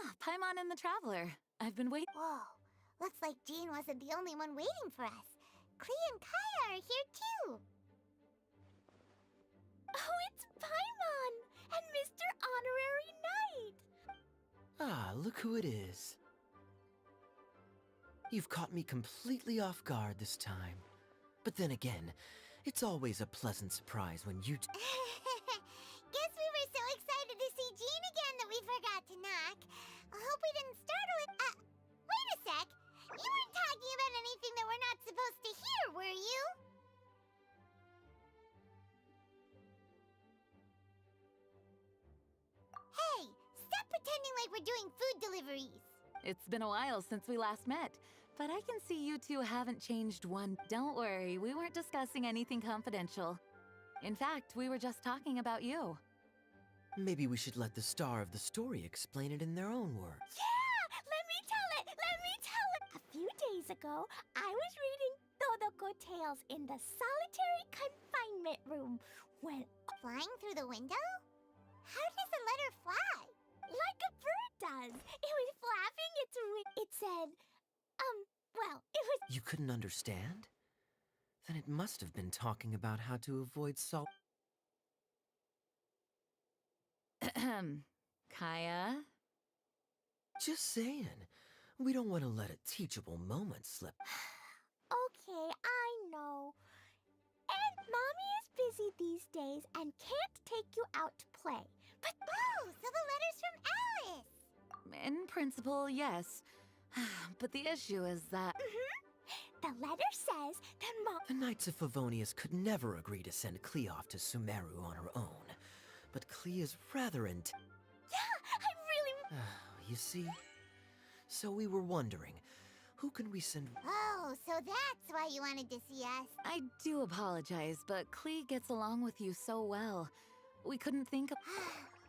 Ah, Paimon and the Traveler. I've been waiting. Whoa, looks like Jean wasn't the only one waiting for us. Klee and Kaya are here too. Oh, it's Paimon and Mr. Honorary Knight. Ah, look who it is. You've caught me completely off guard this time. But then again, it's always a pleasant surprise when you Guess we were so excited to see Jean again that we forgot to knock. I hope we didn't startle it. Wait a sec. You weren't talking about anything that we're not supposed to hear, were you? Hey, stop pretending like we're doing food deliveries. It's been a while since we last met, but I can see you two haven't changed one. Don't worry, we weren't discussing anything confidential. In fact, we were just talking about you. Maybe we should let the star of the story explain it in their own words. Yeah, let me tell it. A few days ago, I was reading Todoko Tales in the solitary confinement room when, Flying through the window? How does a letter fly? like a bird does, it was flapping its wings. It said, well, it was... You couldn't understand? Then it must have been talking about how to avoid salt. Kaya? Just saying. We don't want to let a teachable moment slip. Okay, I know. And Mommy is busy these days and can't take you out to play. But Oh, so the letter's from Alice. In principle, yes. But the issue is that... the letter says that Mom... The Knights of Favonius could never agree to send Klee off to Sumeru on her own. But Klee is rather Yeah, I really... You see? So we were wondering, who can we send? Oh, so that's why you wanted to see us. I do apologize, but Klee gets along with you so well. We couldn't think of...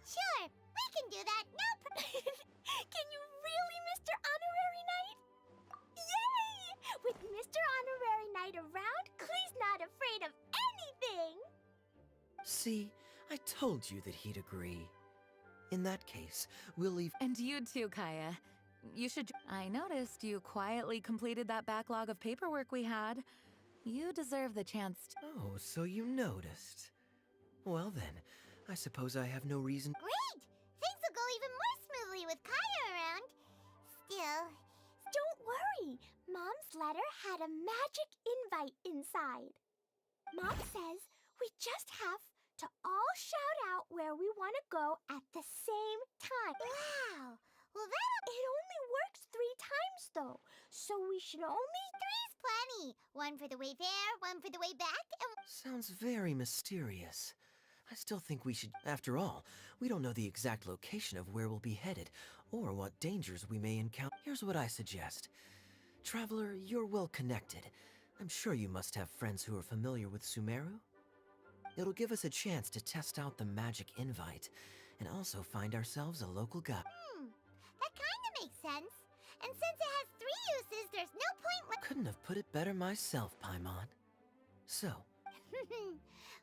Sure, we can do that. No Can you really, Mr. Honorary Knight? Yay! With Mr. Honorary Knight around, Klee's not afraid of anything! See, I told you that he'd agree. In that case, we'll leave. And you too, Kaya. You should... I noticed you quietly completed that backlog of paperwork we had. You deserve the chance to... Oh, so you noticed. Well then, I suppose I have no reason. Great! Things will go even more smoothly with Kaya around. Still, Don't worry, Mom's letter had a magic invite inside. Mom says we just have to all shout out where we want to go at the same time. wow. Well, It only works 3 times though, so we should only... three's plenty. One for the way there, one for the way back, and... Sounds very mysterious. I still think we should. After all, we don't know the exact location of where we'll be headed, or what dangers we may encounter. Here's what I suggest. Traveler, you're well connected. I'm sure you must have friends who are familiar with Sumeru. It'll give us a chance to test out the magic invite, and also find ourselves a local guide. That kind of makes sense. And since it has 3 uses, there's no point... Couldn't have put it better myself, Paimon. So,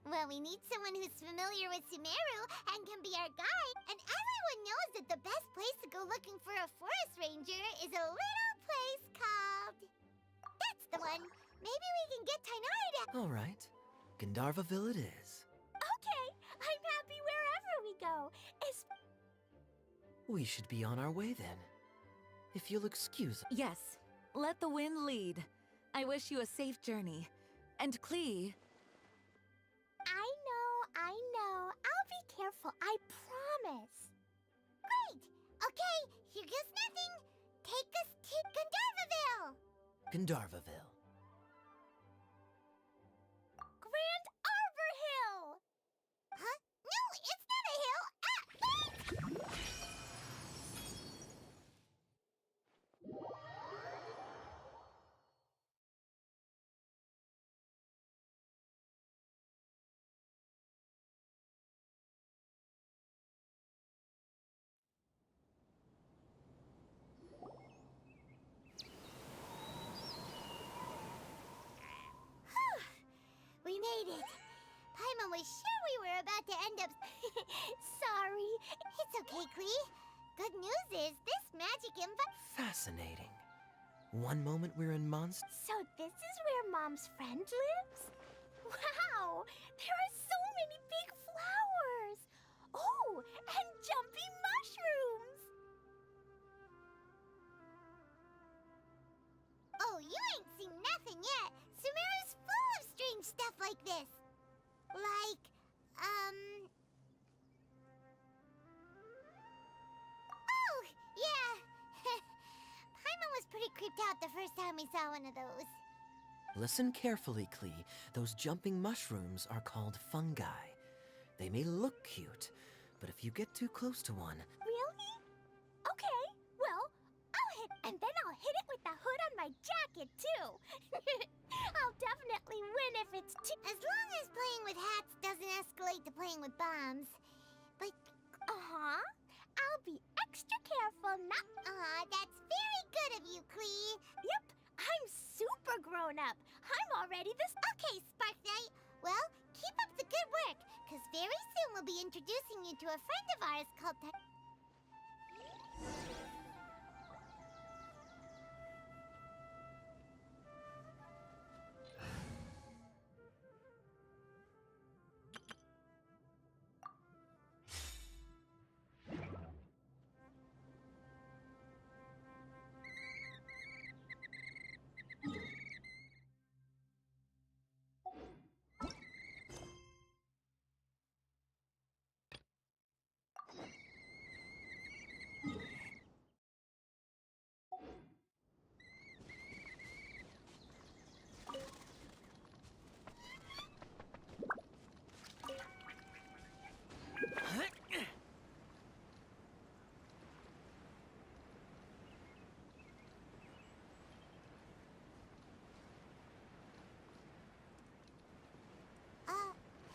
Well, we need someone who's familiar with Sumeru and can be our guide. And everyone knows that the best place to go looking for a forest ranger is a little place called... That's the one. Maybe we can get Tainari to... all right. Gandharvaville it is. Okay, I'm happy wherever we go. We should be on our way then. If you'll excuse us. Yes, let the wind lead. I wish you a safe journey. And Klee... I know. I'll be careful, I promise. Great! Okay, here goes nothing. Take us to Gandharvaville. Gandharvaville. Grand Arbor Hill! Huh? No, it's not a hill. We made it. Paimon was sure we were about to end up... Sorry. It's okay, Klee. Good news is this magic invite. Fascinating. One moment we're in Monster. So this is where Mom's friend lives? Wow! There are so many big flowers! Oh, and jumpy mushrooms! Oh, you ain't seen nothing yet. Sumeru's full of strange stuff like this. Like, Oh, yeah. Paimon was pretty creeped out the first time we saw one of those. Listen carefully, Klee. Those jumping mushrooms are called fungi. They may look cute, but if you get too close to one, Really? Okay, well, and then I'll hit it with the hood on my jacket, too. I'll definitely win if it's As long as playing with hats doesn't escalate to playing with bombs. But, Uh-huh. I'll be extra careful not... that's very good of you, Klee. Yep, I'm super grown up. I'm already this... Okay, Spark Knight. Well, keep up the good work, because very soon we'll be introducing you to a friend of ours called...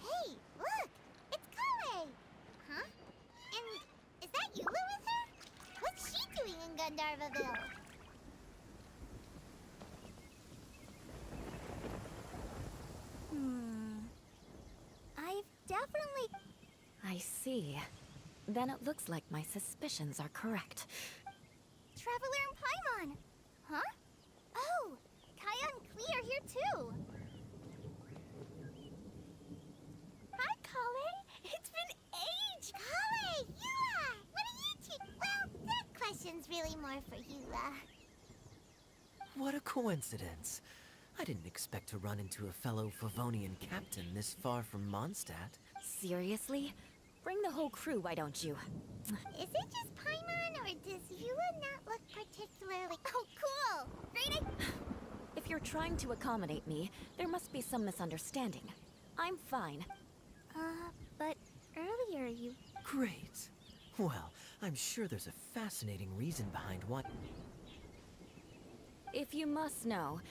Hey, look! It's Kale! Huh? And is that Eula with her? What's she doing in Gandharvaville? I've definitely... I see. Then it looks like my suspicions are correct. Traveler and Paimon! Huh? Oh, Kaya and Klee are here too! Hi, Kale! It's been ages! Kale! Eula! What are you two... Well, that question's really more for Eula. what a coincidence. I didn't expect to run into a fellow Favonian captain this far from Mondstadt. Seriously? Bring the whole crew, why don't you? Is it just Paimon, or does Eula not look particularly... Oh, cool! Great If you're trying to accommodate me, there must be some misunderstanding. I'm fine. But earlier you... Great. Well, I'm sure there's a fascinating reason behind what... If you must know,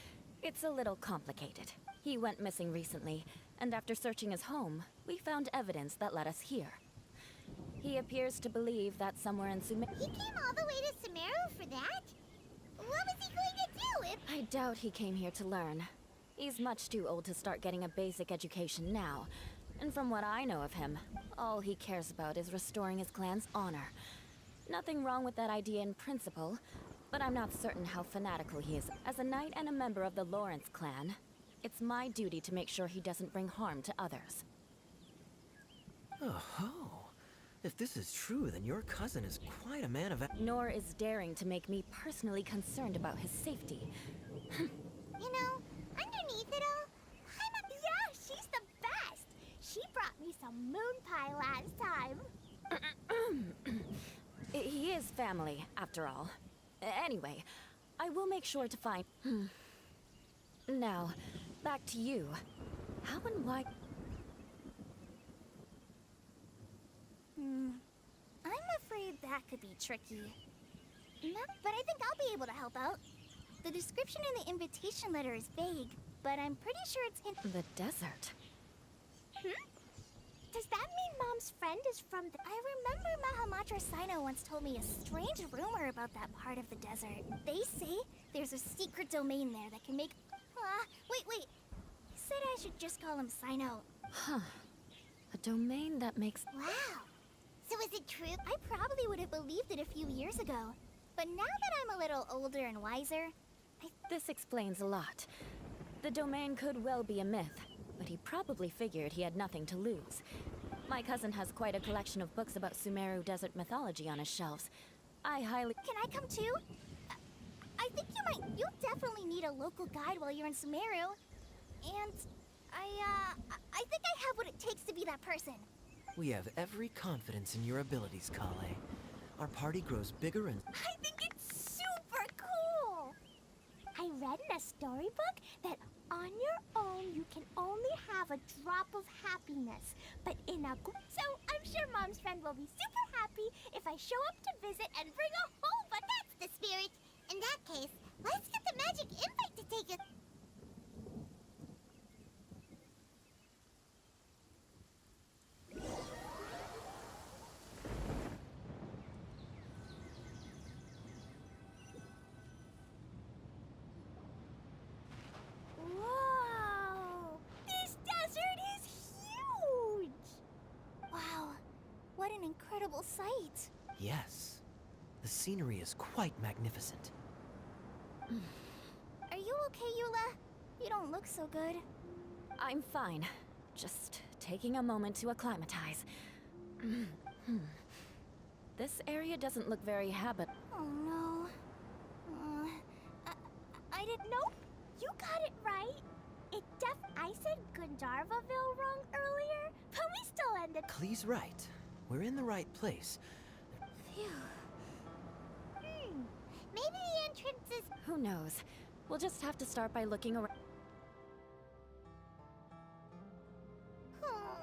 it's a little complicated. He went missing recently, and after searching his home, we found evidence that led us here. He appears to believe that somewhere in He came all the way to Sumeru for that? What was he going to do if... I doubt he came here to learn. He's much too old to start getting a basic education now. And from what I know of him, all he cares about is restoring his clan's honor. Nothing wrong with that idea in principle, but I'm not certain how fanatical he is. As a knight and a member of the Lawrence clan, it's my duty to make sure he doesn't bring harm to others. Oh-ho. If this is true, then your cousin is quite a man of... Nor is daring to make me personally concerned about his safety. You know, underneath it all, Yeah, she's the best! She brought me some moon pie last time. He is family, after all. Anyway, I will make sure to find... Now, back to you. How and why... I'm afraid that could be tricky. But I think I'll be able to help out. The description in the invitation letter is vague, but I'm pretty sure it's in... The desert. Does that mean Mom's friend is from the... I remember Mahamatra Sino once told me a strange rumor about that part of the desert. They say there's a secret domain there that can make... wait. Said I should just call him Sino. Huh. A domain that makes... wow. So is it true? I probably would have believed it a few years ago. But now that I'm a little older and wiser, This explains a lot. The domain could well be a myth, but he probably figured he had nothing to lose. My cousin has quite a collection of books about Sumeru desert mythology on his shelves. I highly... Can I come too? I think you'll definitely need a local guide while you're in Sumeru. And I think I have what it takes to be that person. We have every confidence in your abilities, Kale. Our party grows bigger and... I think it's super cool! I read in a storybook that on your own you can only have a drop of happiness, but in a group. So I'm sure Mom's friend will be super happy if I show up to visit and bring a whole bunch. That's the spirit. In that case, let's get the magic invite to take us. Whoa! This desert is huge! Wow, what an incredible sight. Yes, the scenery is quite magnificent. Are you okay, Eula? You don't look so good. I'm fine. Just taking a moment to acclimatize. This area doesn't look very Oh no. I didn't know. You got it right. I said Gandharvaville wrong earlier, but we still ended. Klee's right. We're in the right place. Phew. Maybe the entrance is... Who knows? We'll just have to start by looking around. Oh,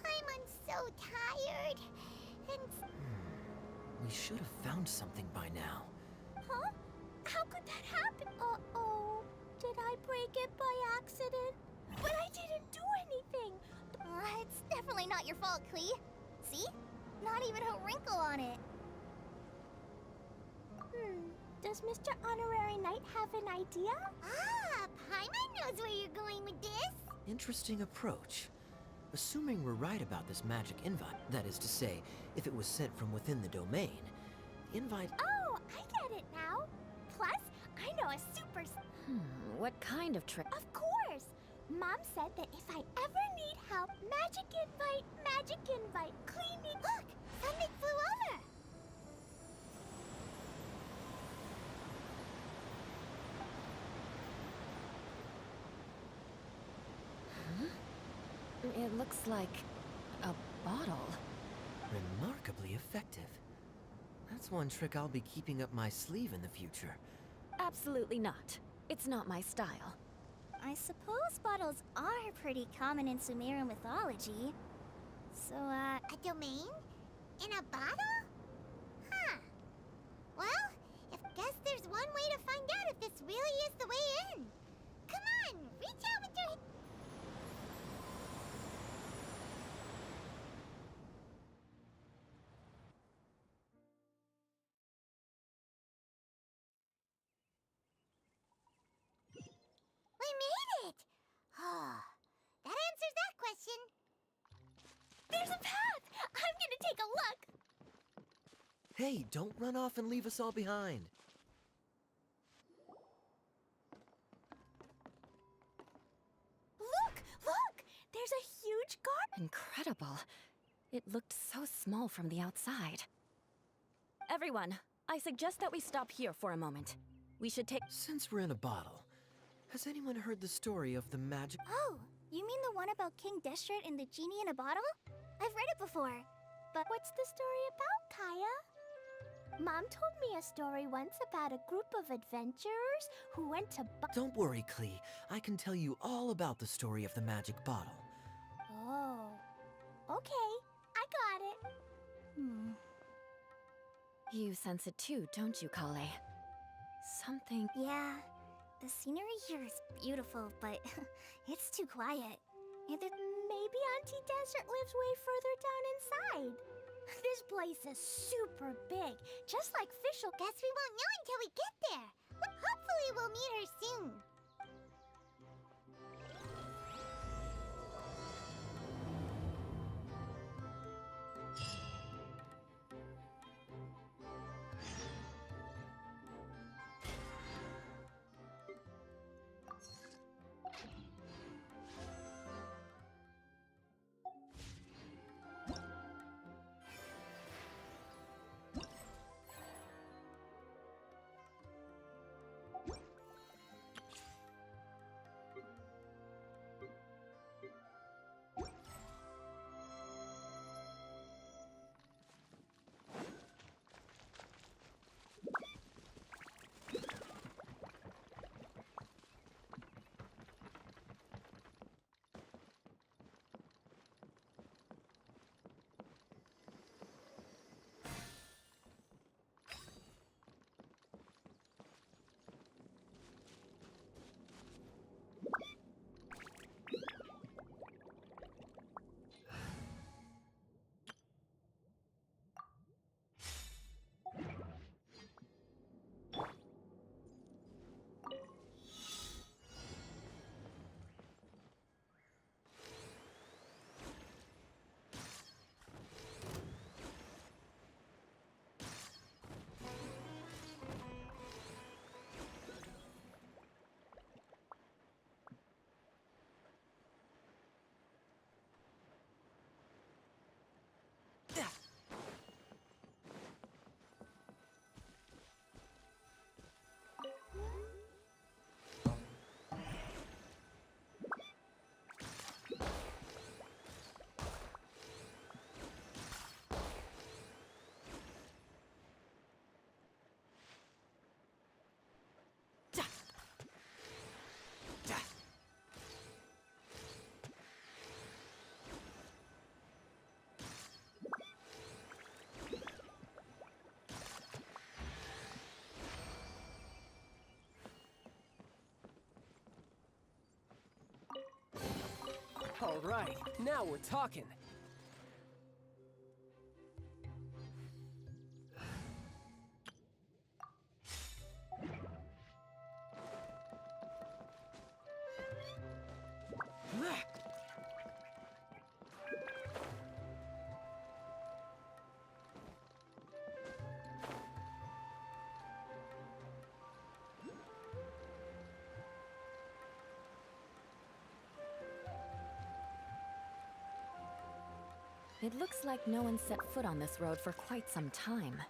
I'm so tired. And We should have found something by now. Huh? How could that happen? Uh-oh. Did I break it by accident? But I didn't do anything. It's definitely not your fault, Klee. See? Not even a wrinkle on it. Does Mr. Honorary Knight have an idea? Paimon knows where you're going with this. Interesting approach. Assuming we're right about this magic invite, that is to say, if it was sent from within the domain, the invite... Oh, I get it now. Plus, I know a super... What kind of trick? Of course! Mom said that if I ever need help, magic invite, cleaning... Look, something flew over. It looks like a bottle. Remarkably effective. That's one trick I'll be keeping up my sleeve in the future. Absolutely not. It's not my style. I suppose bottles are pretty common in Sumeru mythology. So, A domain? In a bottle? Huh. Well, guess there's one way to find out if this really is the way in. Come on, reach out with your... We made it! That answers that question. there's a path! I'm gonna take a look! Hey, don't run off and leave us all behind. Look! There's a huge garden! Incredible. It looked so small from the outside. Everyone, I suggest that we stop here for a moment. We should take... Since we're in a bottle, has anyone heard the story of the magic... Oh, you mean the one about King Deshret and the genie in a bottle? I've read it before. But what's the story about, Kaya? Mom told me a story once about a group of adventurers who went to... Don't worry, Klee. I can tell you all about the story of the magic bottle. Oh, okay. I got it. You sense it too, don't you, Kale? Something... Yeah, the scenery here is beautiful, but it's too quiet. Maybe Auntie Desert lives way further down inside. This place is super big, just like Fischl. Guess we won't know until we get there. Hopefully we'll meet her soon. All right, now we're talking. It looks like no one set foot on this road for quite some time.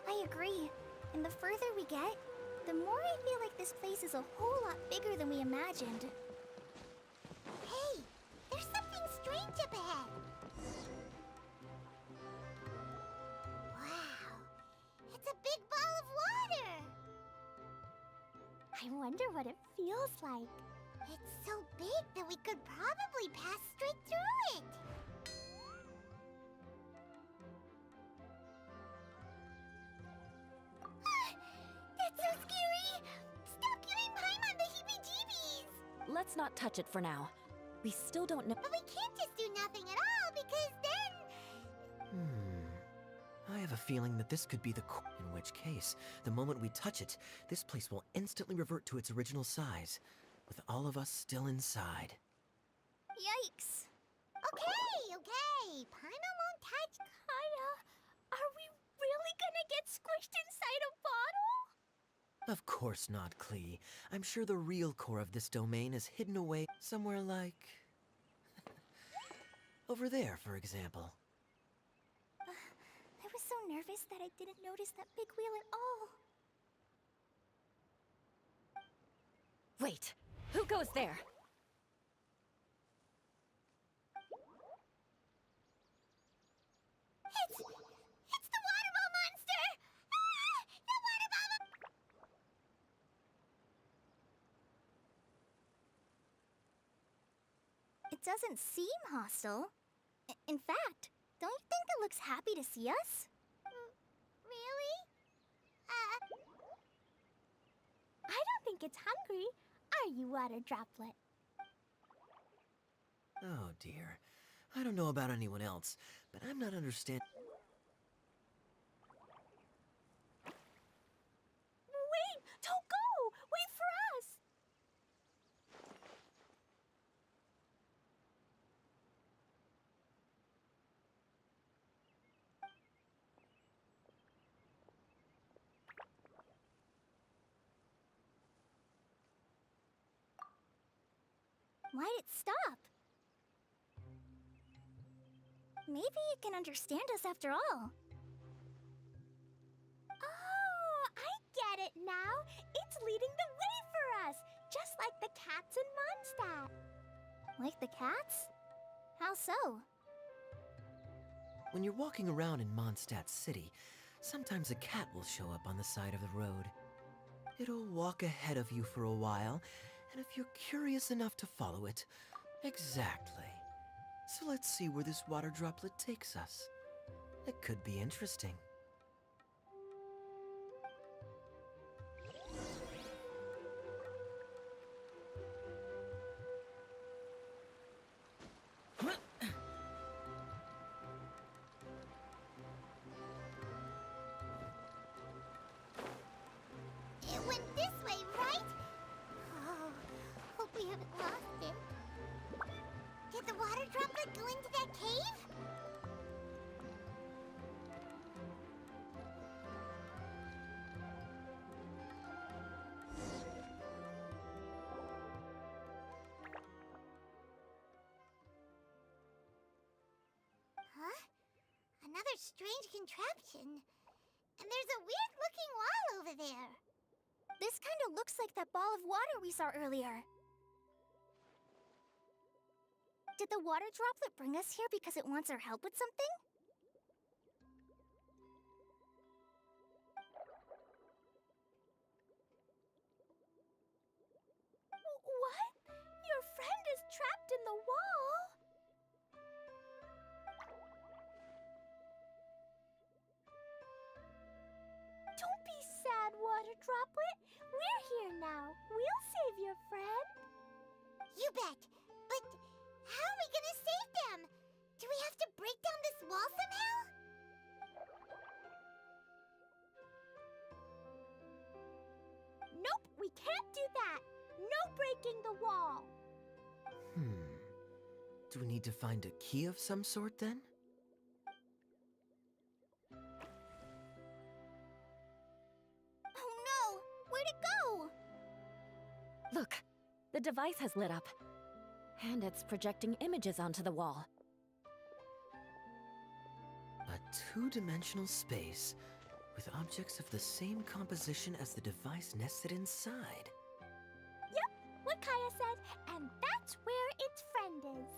I agree. And the further we get, the more I feel like this place is a whole lot bigger than we imagined. Hey, there's something strange up ahead. Wow, it's a big ball of water. I wonder what it feels like. It's so big that we could probably pass straight through it. That's so scary! Stop giving Paimon the heebie-jeebies! Let's not touch it for now. We still don't know. But we can't just do nothing at all because then... I have a feeling that this could be the in which case, the moment we touch it, this place will instantly revert to its original size, with all of us still inside. Yikes! Okay. Paimon won't touch... Kaya, are we really gonna get squished inside a bottle? Of course not, Klee. I'm sure the real core of this domain is hidden away somewhere like... over there, for example. I was so nervous that I didn't notice that big wheel at all. Wait, who goes there? It's the water ball monster! Ah! The water ball... It doesn't seem hostile. In fact, don't you think it looks happy to see us? Really? I don't think it's hungry. Are you, water droplet? Oh dear. I don't know about anyone else, but I'm not understanding. Wait! Don't go! Wait for us! Why'd it stop? Maybe it can understand us after all. Oh, I get it now. It's leading the way for us, just like the cats in Mondstadt. Like the cats? How so? When you're walking around in Mondstadt City, sometimes a cat will show up on the side of the road. It'll walk ahead of you for a while, and if you're curious enough to follow it... Exactly. So let's see where this water droplet takes us. It could be interesting. It went this way, right? Oh, hope we haven't lost it. Did the water droplet go into that cave? Huh? Another strange contraption. And there's a weird-looking wall over there. This kind of looks like that ball of water we saw earlier. Did the water droplet bring us here because it wants our help with something? What? Your friend is trapped in the wall? Don't be sad, water droplet. We're here now. We'll save your friend. You bet. But wall somehow? Nope, we can't do that. No breaking the wall. Do we need to find a key of some sort then? Oh no! Where'd it go? Look, the device has lit up. And it's projecting images onto the wall. A two-dimensional space with objects of the same composition as the device nested inside. Yep, what Kaya said, and that's where its friend is.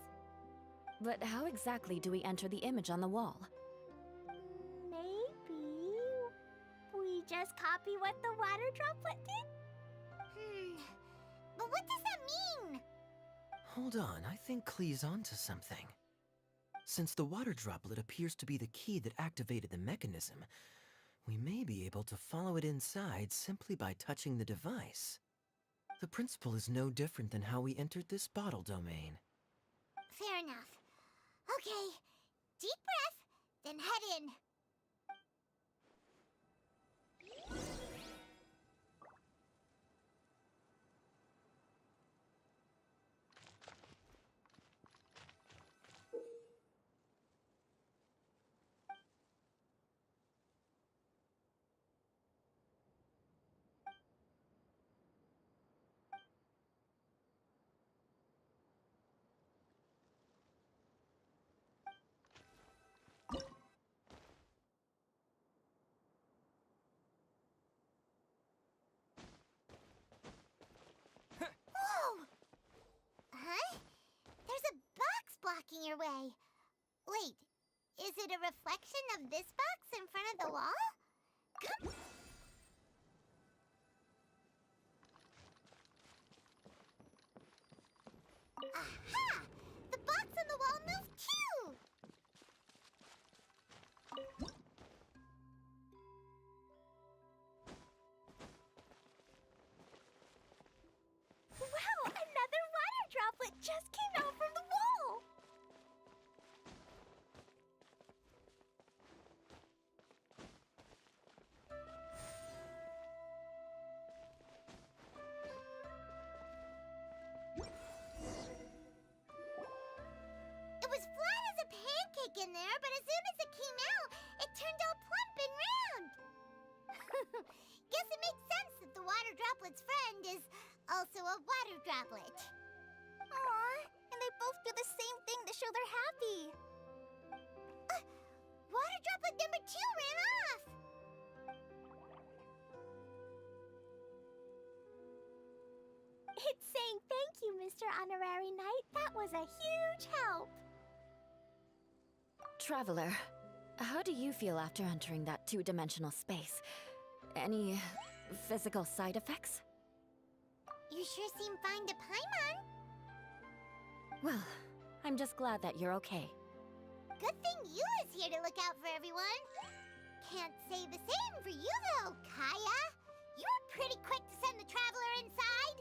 But how exactly do we enter the image on the wall? Maybe we just copy what the water droplet did? But what does that mean? Hold on, I think Klee's onto something. Since the water droplet appears to be the key that activated the mechanism, we may be able to follow it inside simply by touching the device. The principle is no different than how we entered this bottle domain. Fair enough. Okay, deep breath, then head in. Whoa! Huh? There's a box blocking your way. Wait, is it a reflection of this box in front of the wall? Come. Aha! The box on the wall moved too! Wow, another water droplet just came out from the wall! It was flat as a pancake in there, but as soon as it came out, it turned all plump and round. Guess it makes sense that the water droplet's friend is also a water droplet. Aw, and they both do the same thing to show they're happy. Water droplet number 2 ran off. It's saying thank you, Mr. Honorary Knight. That was a huge help. Traveler, how do you feel after entering that two-dimensional space? Any physical side effects? You sure seem fine to Paimon. Well, I'm just glad that you're okay. Good thing Eula's here to look out for everyone. Can't say the same for you though, Kaya. You were pretty quick to send the traveler inside.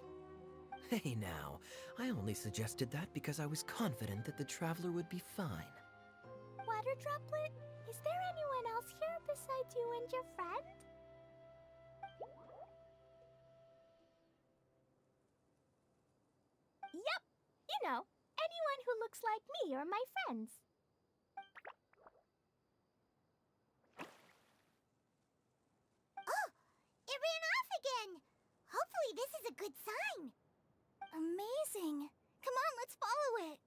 Hey now, I only suggested that because I was confident that the traveler would be fine. Water droplet, is there anyone else here besides you and your friend? Yep, you know, anyone who looks like me or my friends. Oh, it ran off again. Hopefully this is a good sign. Amazing. Come on, let's follow it.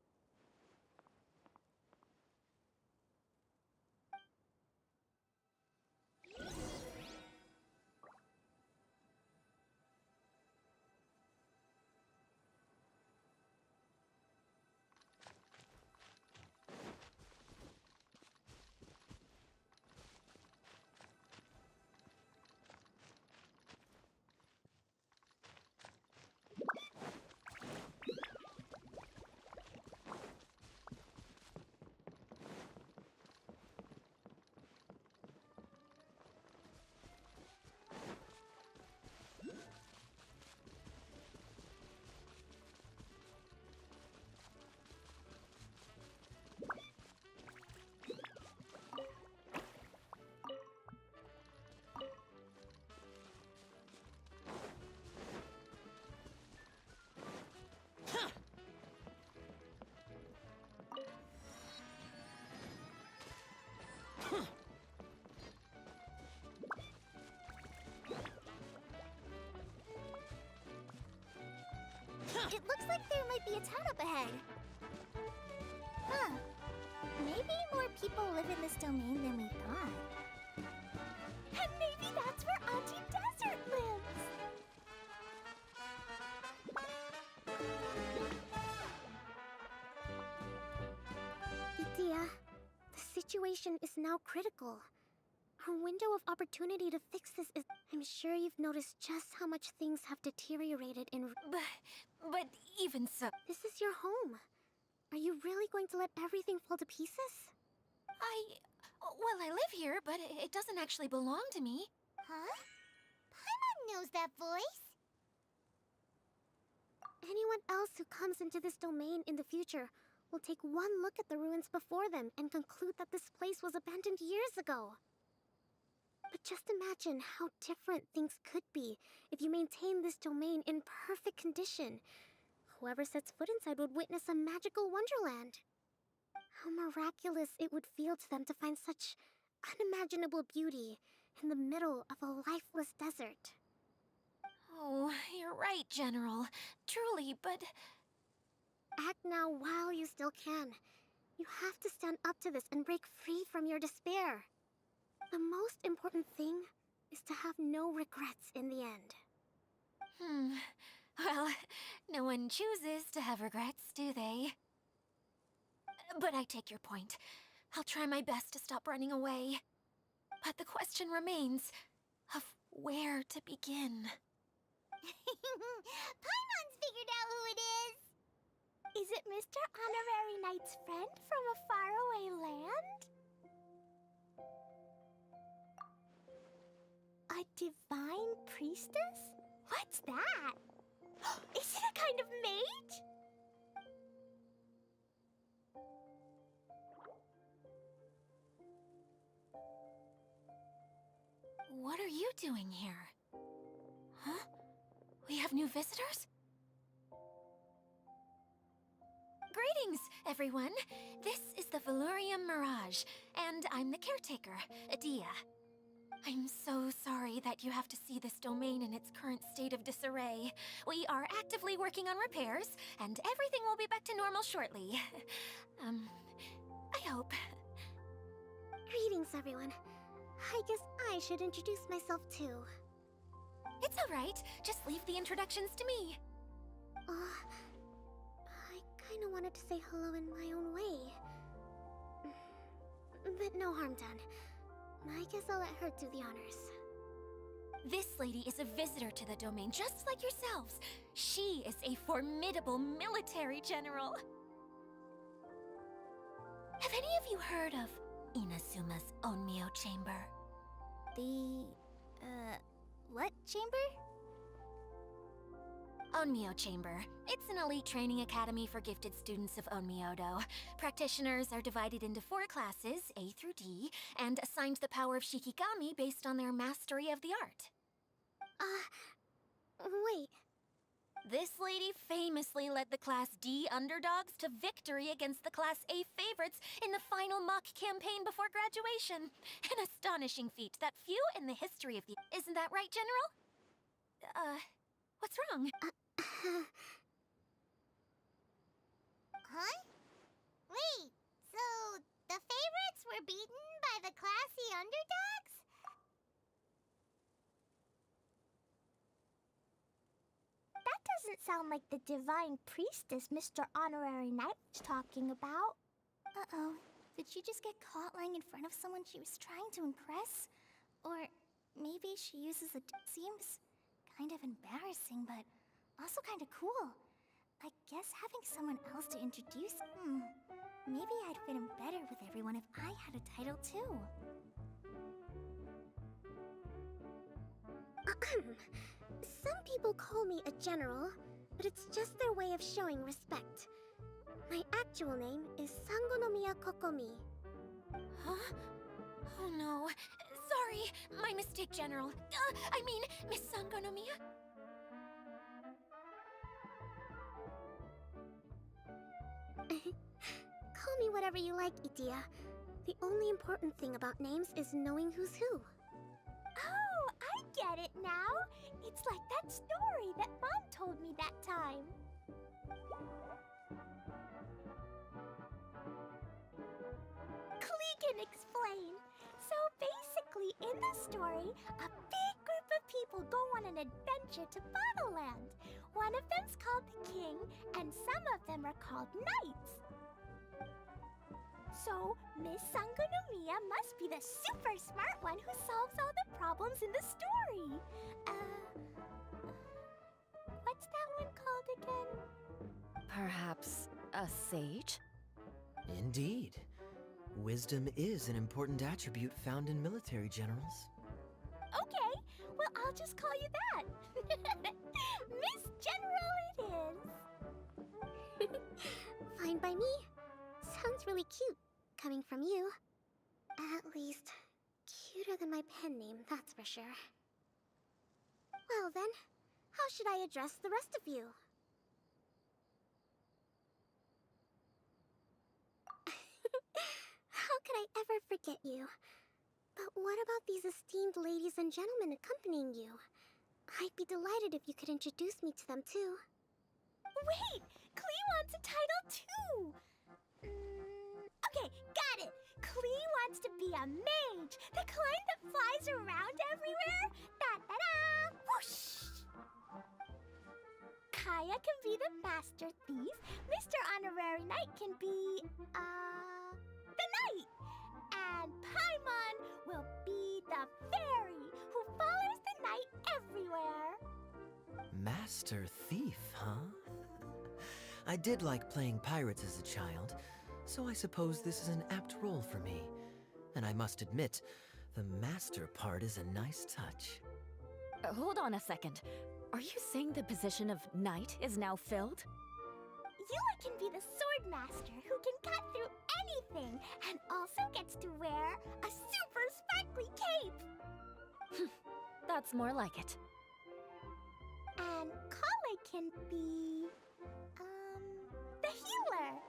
Looks like there might be a town up ahead. Huh. Maybe more people live in this domain than we thought. And maybe that's where Auntie Desert lives! Idea, the situation is now critical. Our window of opportunity to fix this is... I'm sure you've noticed just how much things have deteriorated in... But even so... This is your home. Are you really going to let everything fall to pieces? Well, I live here, but it doesn't actually belong to me. Huh? Paimon knows that voice. Anyone else who comes into this domain in the future will take one look at the ruins before them and conclude that this place was abandoned years ago. But just imagine how different things could be if you maintain this domain in perfect condition. Whoever sets foot inside would witness a magical wonderland. How miraculous it would feel to them to find such unimaginable beauty in the middle of a lifeless desert. Oh, you're right, General. Truly, but... Act now while you still can. You have to stand up to this and break free from your despair. The most important thing is to have no regrets in the end. Well, no one chooses to have regrets, do they? But I take your point. I'll try my best to stop running away. But the question remains of where to begin. Paimon's figured out who it is. Is it Mr. Honorary Knight's friend from a faraway land? A divine priestess? What's that? Is it a kind of mage? What are you doing here? Huh? We have new visitors? Greetings, everyone. This is the Valurium Mirage, and I'm the caretaker, Adia. I'm so sorry that you have to see this domain in its current state of disarray. We are actively working on repairs, and everything will be back to normal shortly. I hope. Greetings, everyone. I guess I should introduce myself too. It's all right. Just leave the introductions to me. I kinda wanted to say hello in my own way. But no harm done. I guess I'll let her do the honors. This lady is a visitor to the domain, just like yourselves. She is a formidable military general. Have any of you heard of Inasuma's Onmyo Chamber? What chamber? Onmyo Chamber. It's an elite training academy for gifted students of Onmyodo. Practitioners are divided into 4 classes, A through D, and assigned the power of Shikigami based on their mastery of the art. Wait. This lady famously led the Class D underdogs to victory against the Class A favorites in the final mock campaign before graduation. An astonishing feat that few in the history of the... Isn't that right, General? What's wrong? Huh? Wait, so the favorites were beaten by the classy underdogs? That doesn't sound like the divine priestess Mr. Honorary Knight was talking about. Uh-oh. Did she just get caught lying in front of someone she was trying to impress? Or maybe she uses a... Seems kind of embarrassing, but also kind of cool. I guess having someone else to introduce... Maybe I'd fit in better with everyone if I had a title too. Some people call me a general, but it's just their way of showing respect. My actual name is Sangonomiya Kokomi. Huh? Oh no. Sorry, my mistake, General. I mean, Miss Sangonomiya. Call me whatever you like, Idia. The only important thing about names is knowing who's who. Oh, I get it now. It's like that story that Mom told me that time. Klee can explain. So basically, in the story, a big group of people go on an adventure to Bottleland. One of them's called the King, and some of them are called Knights. So, Miss Sangonomiya must be the super smart one who solves all the problems in the story. What's that one called again? Perhaps a sage? Indeed. Wisdom is an important attribute found in military generals. Okay, well, I'll just call you that. Miss General it is. Fine by me. Sounds really cute, coming from you. At least, cuter than my pen name, that's for sure. Well then, how should I address the rest of you? How could I ever forget you? But what about these esteemed ladies and gentlemen accompanying you? I'd be delighted if you could introduce me to them too. Wait, Klee wants a title too. Okay, got it. Klee wants to be a mage, the kind that flies around everywhere. Da-da-da! Whoosh! Kaya can be the master thief. Mr. Honorary Knight can be, the knight. And Paimon will be the fairy who follows the knight everywhere. Master Thief, huh? I did like playing pirates as a child, so I suppose this is an apt role for me. And I must admit, the master part is a nice touch. Hold on a second. Are you saying the position of knight is now filled? Yula can be the sword master who can cut through anything and also gets to wear a super sparkly cape. That's more like it. And Kale can be, the healer.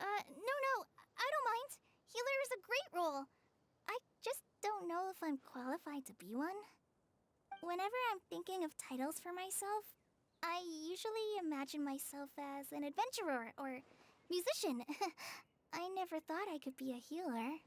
No, I don't mind. Healer is a great role. I just don't know if I'm qualified to be one. Whenever I'm thinking of titles for myself, I usually imagine myself as an adventurer or musician. I never thought I could be a healer.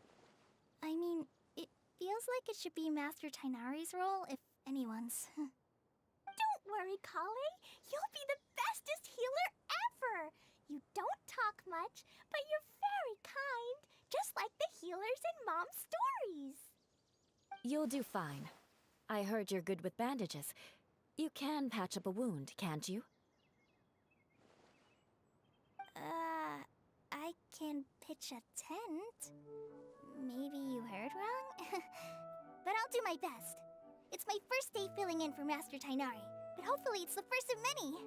I mean, it feels like it should be Master Tainari's role, if anyone's. Don't worry, Kale. You'll be the bestest healer ever. You don't talk much, but you're very kind, just like the healers in Mom's stories. You'll do fine. I heard you're good with bandages. You can patch up a wound, can't you? I can pitch a tent. Maybe you heard wrong? But I'll do my best. It's my first day filling in for Master Tainari, but hopefully it's the first of many.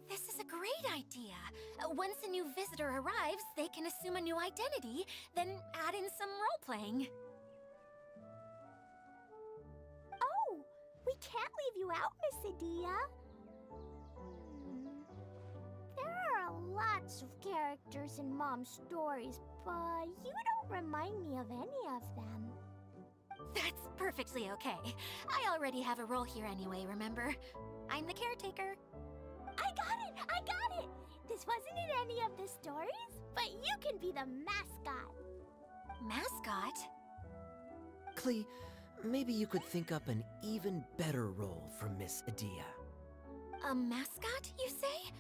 This is a great idea. Once a new visitor arrives, they can assume a new identity, then add in some role-playing. Oh, we can't leave you out, Miss Adia. There are lots of characters in Mom's stories, but you don't remind me of any of them. That's perfectly okay. I already have a role here anyway, remember? I'm the caretaker. I got it! This wasn't in any of the stories, but you can be the mascot. Mascot? Klee, maybe you could think up an even better role for Miss Adia. A mascot, you say?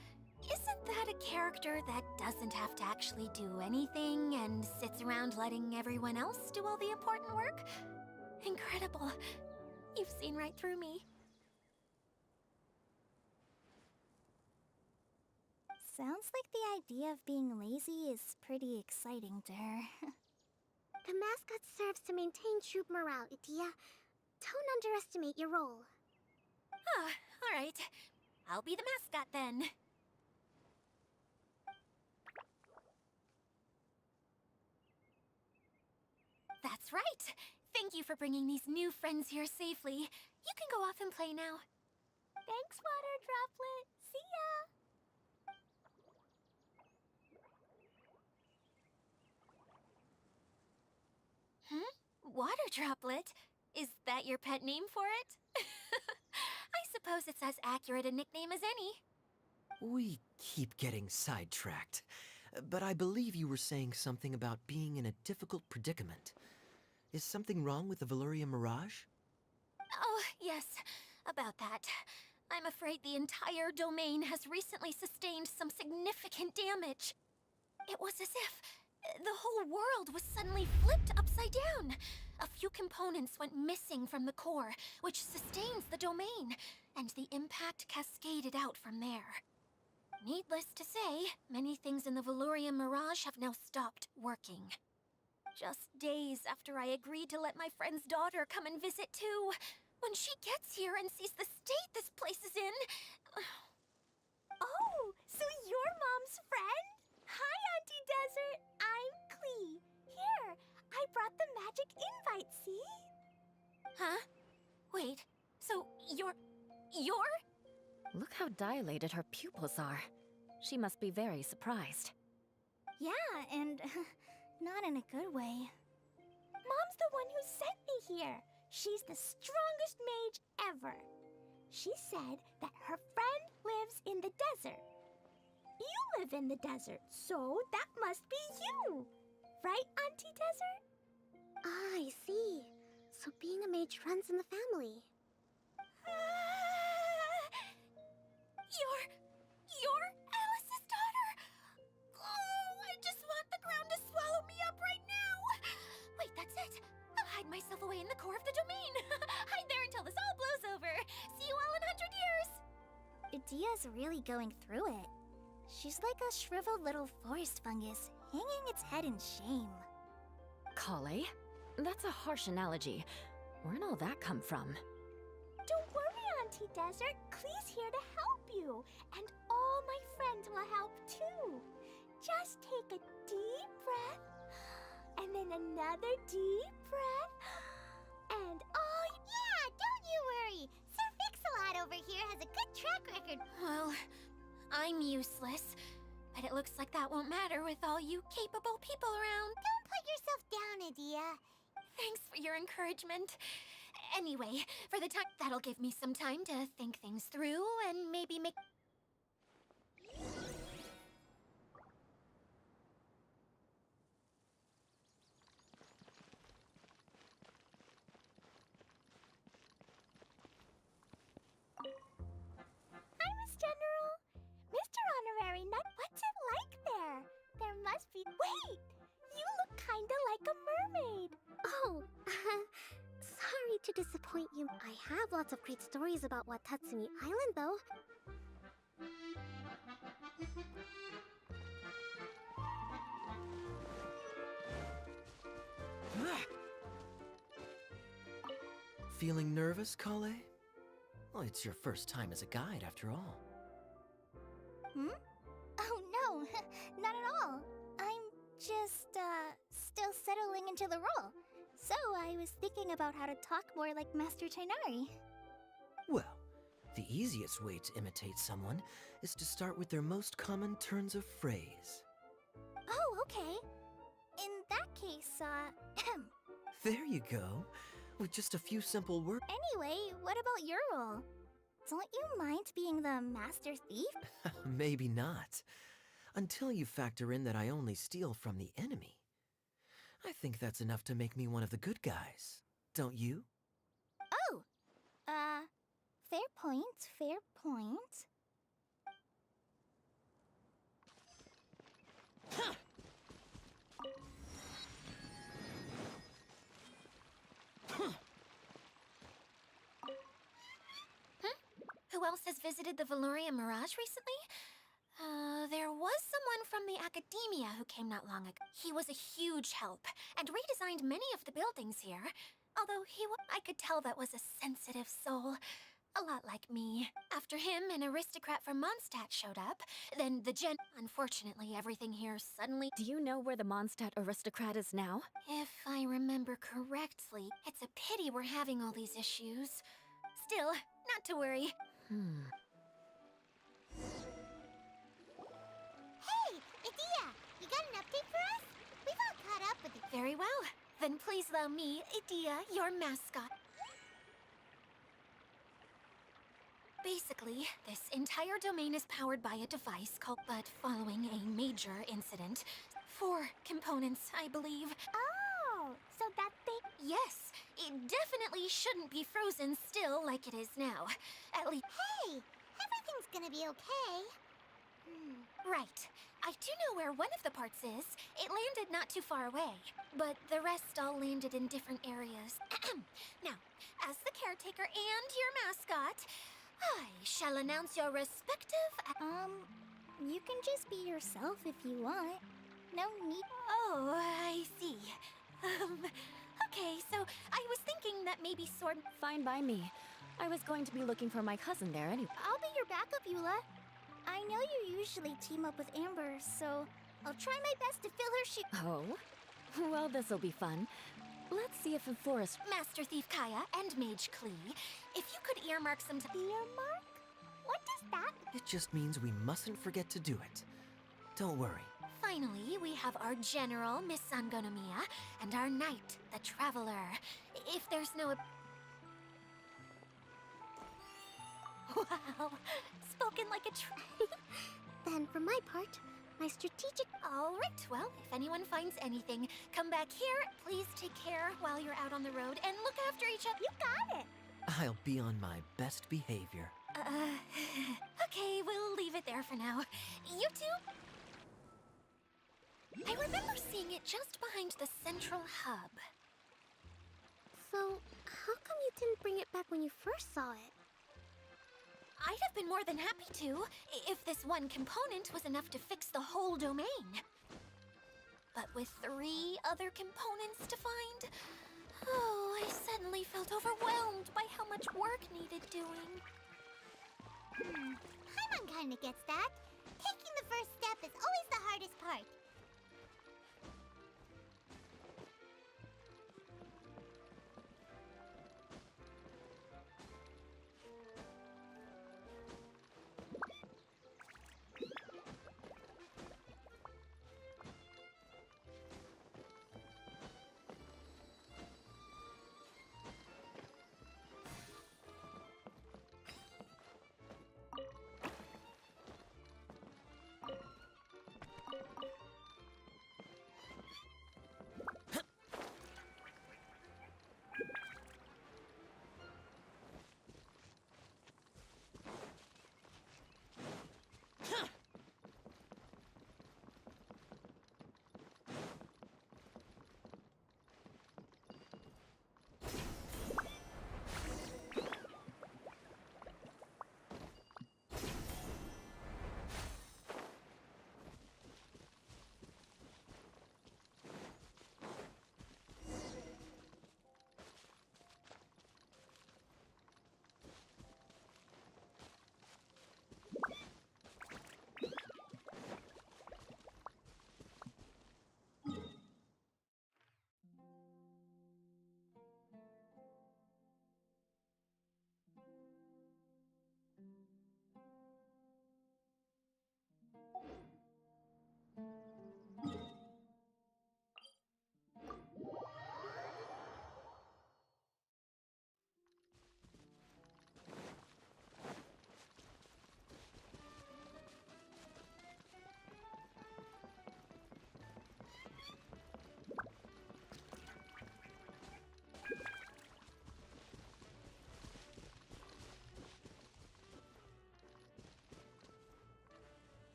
Isn't that a character that doesn't have to actually do anything and sits around letting everyone else do all the important work? Incredible. You've seen right through me. Sounds like the idea of being lazy is pretty exciting to her. The mascot serves to maintain troop morale, Adia. Don't underestimate your role. Ah, all right. I'll be the mascot then. That's right. Thank you for bringing these new friends here safely. You can go off and play now. Thanks, Water Droplet. See ya! Water Droplet? Is that your pet name for it? I suppose it's as accurate a nickname as any. We keep getting sidetracked. But I believe you were saying something about being in a difficult predicament. Is something wrong with the Veluria Mirage? Oh, yes, about that. I'm afraid the entire domain has recently sustained some significant damage. It was as if the whole world was suddenly flipped upside down. A few components went missing from the core, which sustains the domain, and the impact cascaded out from there. Needless to say, many things in the Veluria Mirage have now stopped working. Just days after I agreed to let my friend's daughter come and visit too, when she gets here and sees the state this place is in... Oh, so you're Mom's friend? Hi, Auntie Desert. I'm Klee. Here, I brought the magic invite, see? Huh? Wait, so you're... Look how dilated her pupils are. She must be very surprised. Yeah, and not in a good way. Mom's the one who sent me here. She's the strongest mage ever. She said that her friend lives in the desert. You live in the desert, so that must be you. Right, Auntie Desert? Ah, I see. So being a mage runs in the family. You're Alice's daughter! Oh, I just want the ground to swallow me up right now! Wait, that's it! I'll hide myself away in the core of the domain! Hide there until this all blows over! See you all in 100 years! Idia's really going through it. She's like a shriveled little forest fungus, hanging its head in shame. Kale? That's a harsh analogy. Where'd all that come from? Don't worry, Auntie Desert. Klee's here to help you. And all my friends will help too. Just take a deep breath. And then another deep breath. And all... Yeah, don't you worry. Sir Fix-a-Lot over here has a good track record. Well, I'm useless. But it looks like that won't matter with all you capable people around. Don't put yourself down, Idia. Thanks for your encouragement. Anyway, for the time, that'll give me some time to think things through and maybe make... Hi, Miss General. Mr. Honorary Nut, what's it like there? There must be... Wait! You look kinda like a mermaid. Oh, sorry to disappoint you. I have lots of great stories about Watatsumi Island, though. Feeling nervous, Kale? Well, it's your first time as a guide, after all. Hmm? Oh, no, not at all. I'm just, still settling into the role. So I was thinking about how to talk more like Master Tainari. Well, the easiest way to imitate someone is to start with their most common turns of phrase. Oh, okay. In that case, There you go. With just a few simple words. Anyway, what about your role? Don't you mind being the Master Thief? Maybe not. Until you factor in that I only steal from the enemy. I think that's enough to make me one of the good guys. Don't you? Oh! Fair point, fair point. Who else has visited the Veluria Mirage recently? There was someone from the academia who came not long ago. He was a huge help, and redesigned many of the buildings here. Although I could tell that was a sensitive soul. A lot like me. After him, an aristocrat from Mondstadt showed up. Then the Unfortunately, everything here suddenly... Do you know where the Mondstadt aristocrat is now? If I remember correctly, it's a pity we're having all these issues. Still, not to worry. Hey, Idia! You got an update for us? We've all caught up with it. Very well. Then please allow me, Idia, your mascot. Basically, this entire domain is powered by a device called... But following a major incident, 4 components, I believe. Oh, so that thing... Yes, it definitely shouldn't be frozen still like it is now. At least... Hey, everything's gonna be okay. Right. I do know where one of the parts is. It landed not too far away. But the rest all landed in different areas. Now, as the caretaker and your mascot, I shall announce your respective... You can just be yourself if you want. No need... Oh, I see. Okay, so I was thinking that maybe sort... Fine by me. I was going to be looking for my cousin there anyway. I'll be your backup, Eula. I know you usually team up with Amber, so I'll try my best to fill her shoes. Oh? Well, this'll be fun. Let's see if a forest... Master Thief Kaya and Mage Klee, if you could earmark some time... Earmark? What does that... It just means we mustn't forget to do it. Don't worry. Finally, we have our General, Miss Sangonomiya, and our Knight, the Traveler. If there's no... Wow, spoken like a Then, for my part, my strategic... All right, well, if anyone finds anything, come back here. Please take care while you're out on the road and look after each other. You got it! I'll be on my best behavior. Okay, we'll leave it there for now. You two? I remember seeing it just behind the central hub. So, how come you didn't bring it back when you first saw it? I'd have been more than happy to, if this one component was enough to fix the whole domain. But with 3 other components to find, oh, I suddenly felt overwhelmed by how much work needed doing. Paimon kinda gets that. Taking the first step is always the hardest part.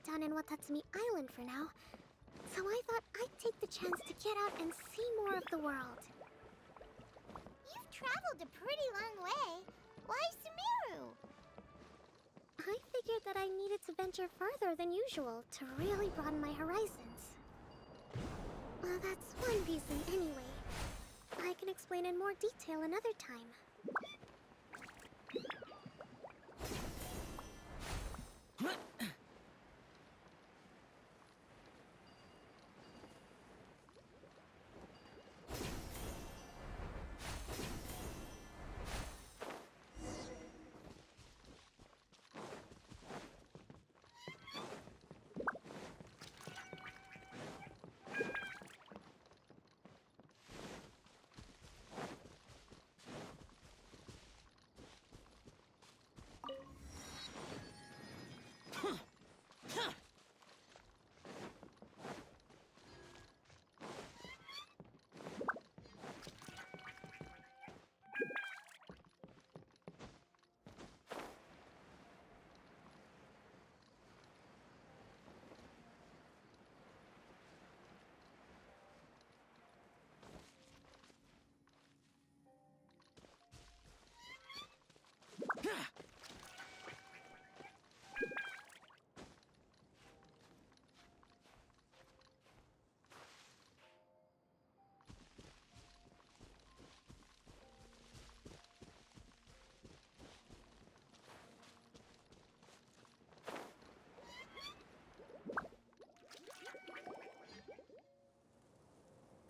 down in Watatsumi Island for now. So I thought I'd take the chance to get out and see more of the world. You've traveled a pretty long way. Why Sumeru? I figured that I needed to venture further than usual to really broaden my horizons. Well, that's one reason anyway. I can explain in more detail another time.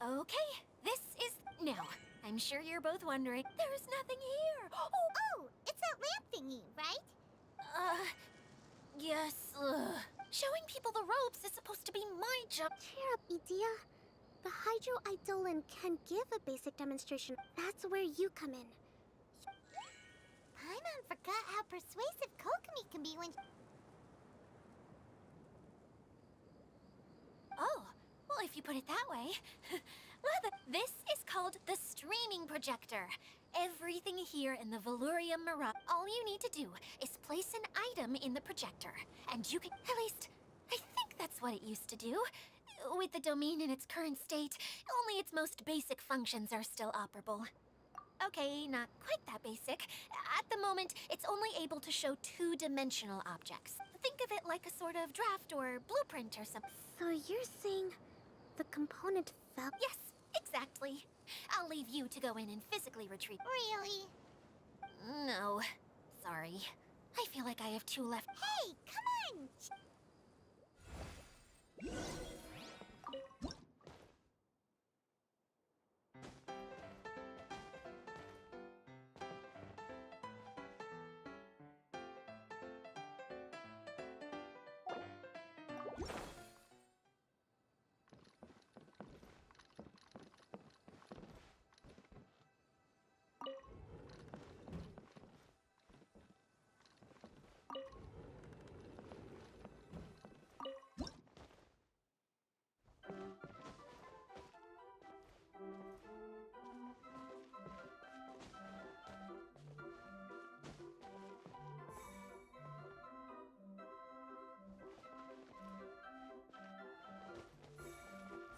Okay, this is... Now, I'm sure you're both wondering, there's nothing here! Oh, it's that lamp thingy, right? Yes, showing people the ropes is supposed to be my job. Cheer up, Edea. The Hydro Eidolon can give a basic demonstration. That's where you come in. Paimon forgot how persuasive Kokomi can be when... Oh, well, if you put it that way. Well, this is called the streaming projector. Everything here in the Velurium Mirage. All you need to do is place an item in the projector, and you can... At least, I think that's what it used to do. With the domain in its current state, only its most basic functions are still operable. Okay, not quite that basic. At the moment, it's only able to show two-dimensional objects. Think of it like a sort of draft or blueprint or something. So you're saying the component fell? Yes, exactly. I'll leave you to go in and physically retrieve. Really? No, sorry. I feel like I have two left. Hey, come on!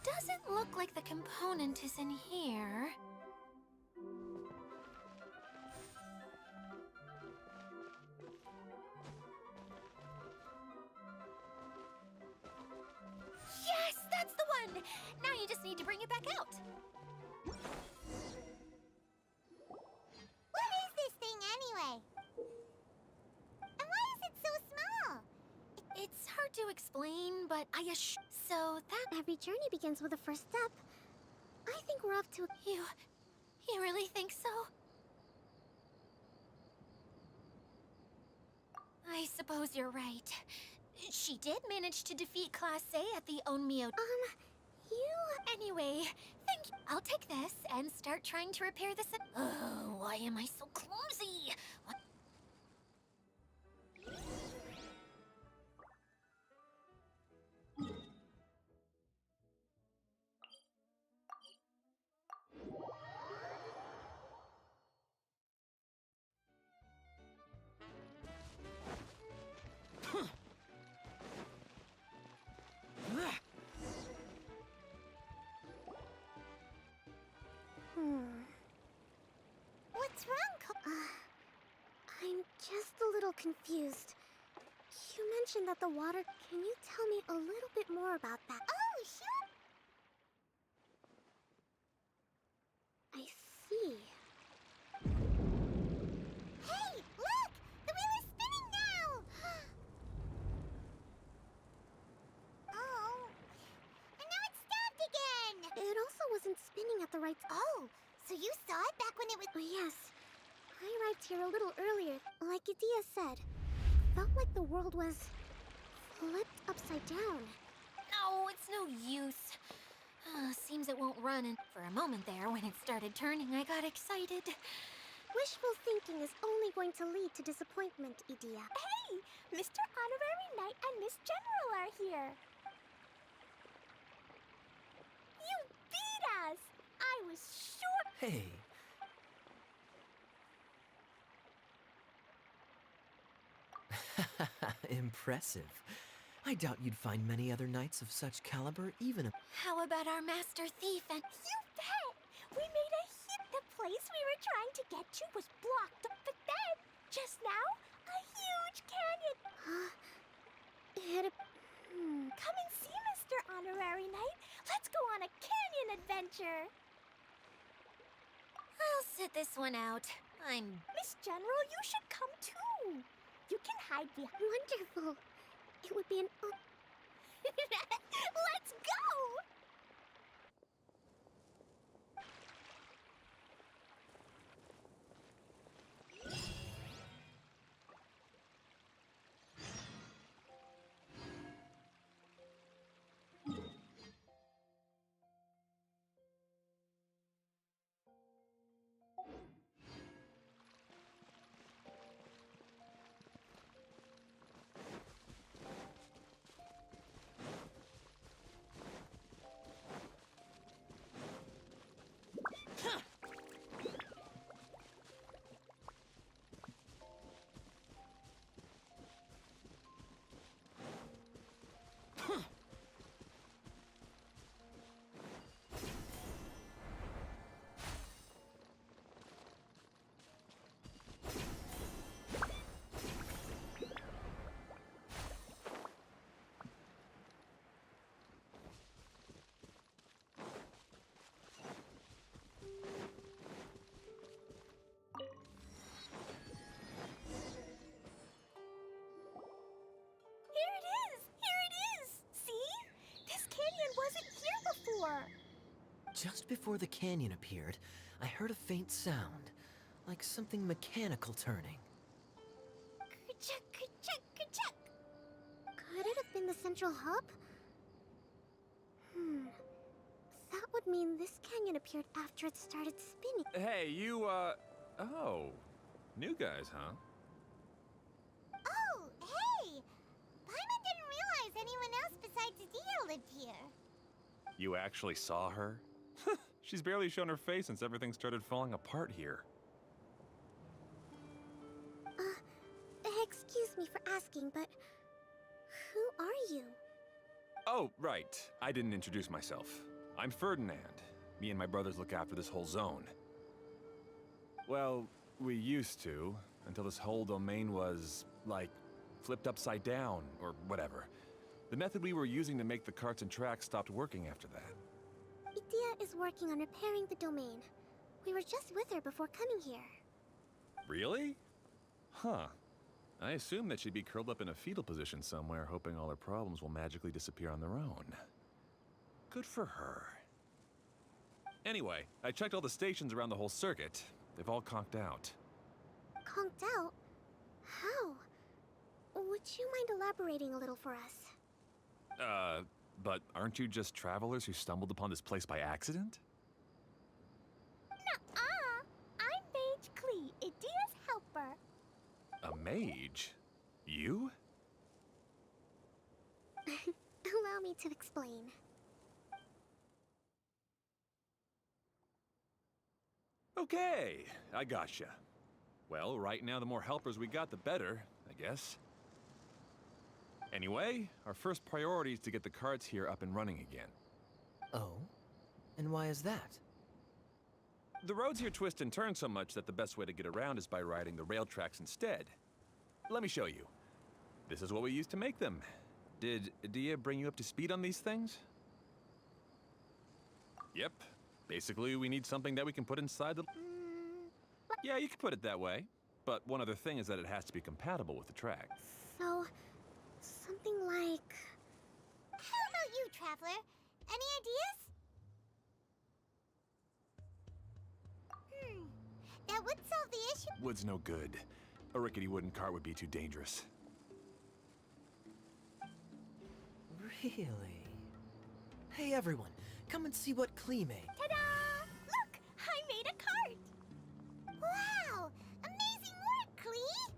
Doesn't look like the component is in here. Yes, that's the one! Now you just need to bring it back out. What is this thing anyway? And why is it so small? It's hard to explain, but I assure... So that... Every journey begins with a first step. I think we're up to... You really think so? I suppose you're right. She did manage to defeat Class A at the Onmyo... Anyway, thank you. I'll take this and start trying to repair this... Oh, why am I so clumsy? What? little confused. You mentioned that the water... Can you tell me a little bit more about that? Oh, sure. I see. Hey, look! The wheel is spinning now! Oh. And now it's stopped again! It also wasn't spinning at the right... Oh, so you saw it back when it was... Oh, yes. I arrived here a little earlier. Like Idia said, felt like the world was flipped upside down. No, it's no use. Seems it won't run, and for a moment there, when it started turning, I got excited. Wishful thinking is only going to lead to disappointment, Idia. Hey! Mr. Honorary Knight and Miss General are here! You beat us! I was sure... Hey. Impressive. I doubt you'd find many other knights of such caliber, even a... How about our master thief and... You bet! We made a hit. The place we were trying to get to was blocked up, but then, just now, a huge canyon... Come and see, Mr. Honorary Knight. Let's go on a canyon adventure. I'll sit this one out. Miss General, you should come too. You can hide behind... Wonderful. It would be an... Let's go! Just before the canyon appeared, I heard a faint sound, like something mechanical turning. Ka-chuck, ka-chuck, ka-chuck. Could it have been the central hub? That would mean this canyon appeared after it started spinning. Hey, you, oh. New guys, huh? Oh, hey! Paimon didn't realize anyone else besides Adia lived here. You actually saw her? She's barely shown her face since everything started falling apart here. Excuse me for asking, but who are you? Oh, right. I didn't introduce myself. I'm Ferdinand. Me and my brothers look after this whole zone. Well, we used to, until this whole domain was, like, flipped upside down, or whatever. The method we were using to make the carts and tracks stopped working after that. Idia is working on repairing the domain. We were just with her before coming here. Really? Huh. I assume that she'd be curled up in a fetal position somewhere, hoping all her problems will magically disappear on their own. Good for her. Anyway, I checked all the stations around the whole circuit. They've all conked out. Conked out? How? Would you mind elaborating a little for us? But aren't you just travelers who stumbled upon this place by accident? Nuh-uh! I'm Mage Klee, Idia's helper. A mage? You? Allow me to explain. Okay, I gotcha. Well, right now the more helpers we got, the better, I guess. Anyway, our first priority is to get the carts here up and running again. Oh? And why is that? The roads here twist and turn so much that the best way to get around is by riding the rail tracks instead. let me show you. This is what we used to make them. Did Dia bring you up to speed on these things? Yep. Basically, we need something that we can put inside the... Yeah, you can put it that way. But one other thing is that it has to be compatible with the track. So, something like... How about you, Traveler? Any ideas? That would solve the issue. Wood's no good. A rickety wooden cart would be too dangerous. Really? Hey everyone, come and see what Klee made. Ta-da! Look, I made a cart. Wow! Amazing work, Klee!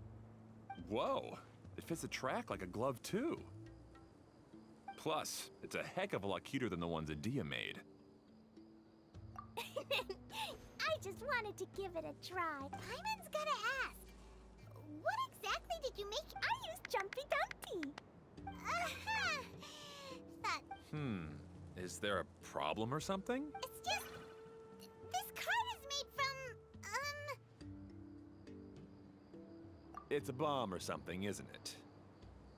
Whoa! It fits the track like a glove, too. Plus, it's a heck of a lot cuter than the ones that Dia made. I just wanted to give it a try. Paimon's gotta ask. What exactly did you make? I used Jumpy Dumpty. Uh-huh. That... Is there a problem or something? It's just... This card is made from... It's a bomb or something, isn't it?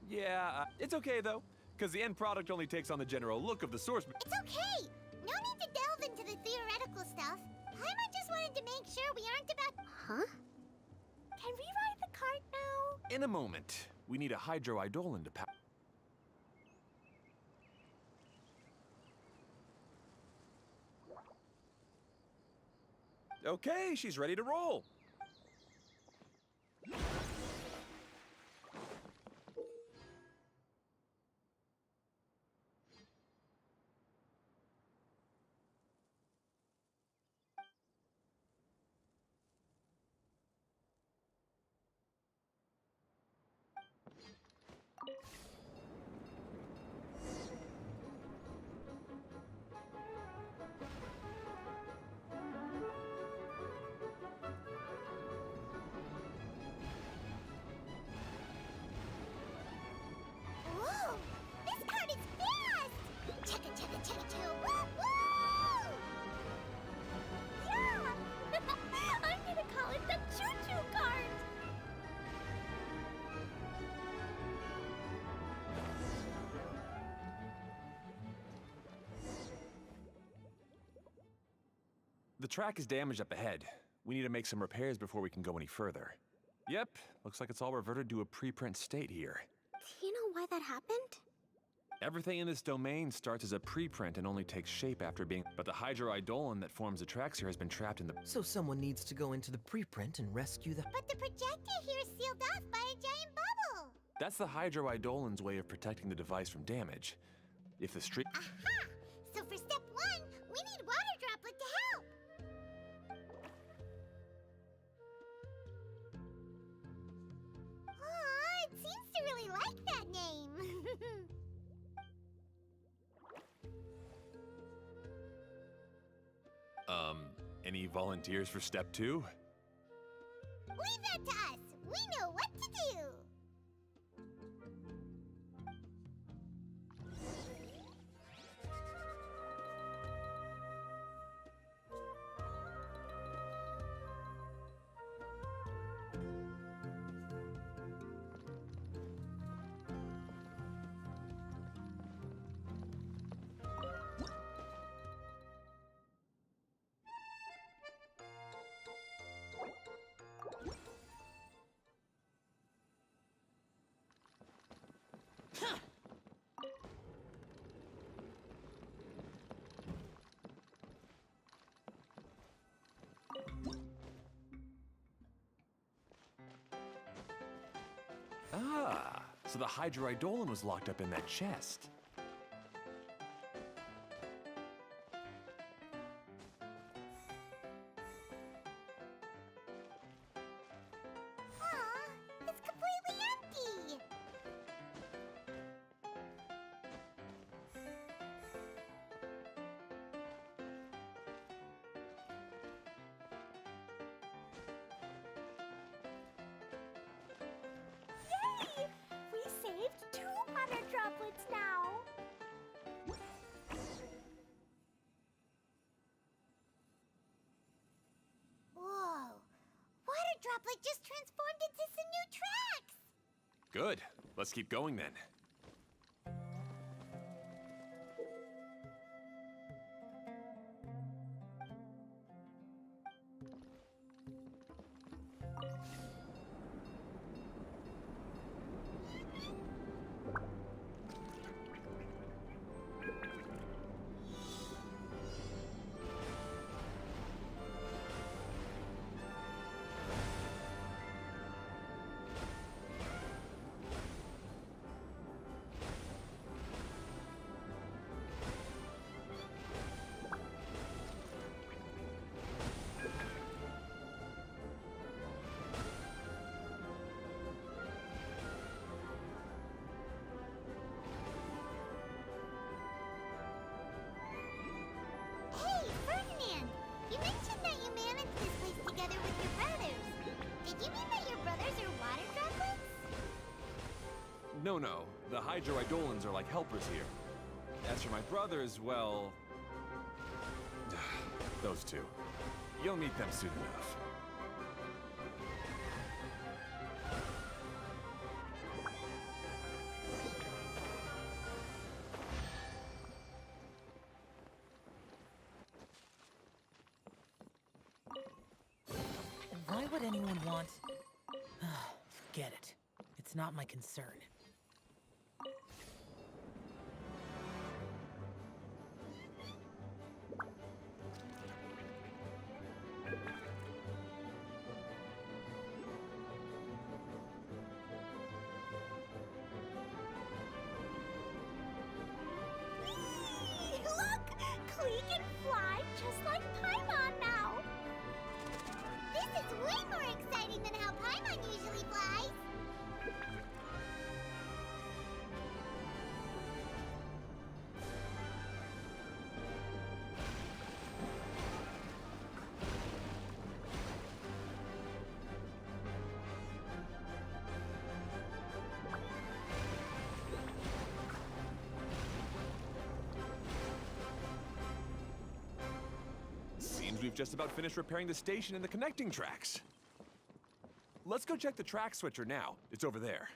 Yeah, it's okay though, because the end product only takes on the general look of the source. It's okay! No need to delve into the theoretical stuff. Paimon just wanted to make sure we aren't about... Huh? Can we ride the cart now? In a moment, we need a hydroidolin to power. Okay, she's ready to roll. Whoa! This card is fast! Chugga chugga chugga choo! Woo woo! Yeah! I'm gonna call it the choo-choo cart. The track is damaged up ahead. We need to make some repairs before we can go any further. Yep, looks like it's all reverted to a preprint state here. Do you know why that happened? Everything in this domain starts as a preprint and only takes shape after being... But the hydroidolin that forms the tracks here has been trapped in the... So someone needs to go into the preprint and rescue the... But the projector here is sealed off by a giant bubble! That's the hydroidolin's way of protecting the device from damage. If the stream... Aha! So for step one, we need water droplet to help! Aw, it seems to really like that name! Any volunteers for step two? Leave that to us! We know what to do! Ah, so the hydroidolin was locked up in that chest. Aw, it's completely empty! Yay! We saved 2 water droplets now. Whoa! Water droplet just transformed into some new tracks! Good. Let's keep going then. Hey, Ferdinand! You mentioned that you managed this place together with your brothers. Did you mean that your brothers are water droplets? No. The Hydroidolans are like helpers here. As for my brothers, well... those two. You'll meet them soon enough. Why would anyone want... Forget it. It's not my concern. Look! Klee can fly just like Paimon now! This is way more exciting than how Paimon usually flies. Seems we've just about finished repairing the station and the connecting tracks. Let's go check the track switcher now. It's over there.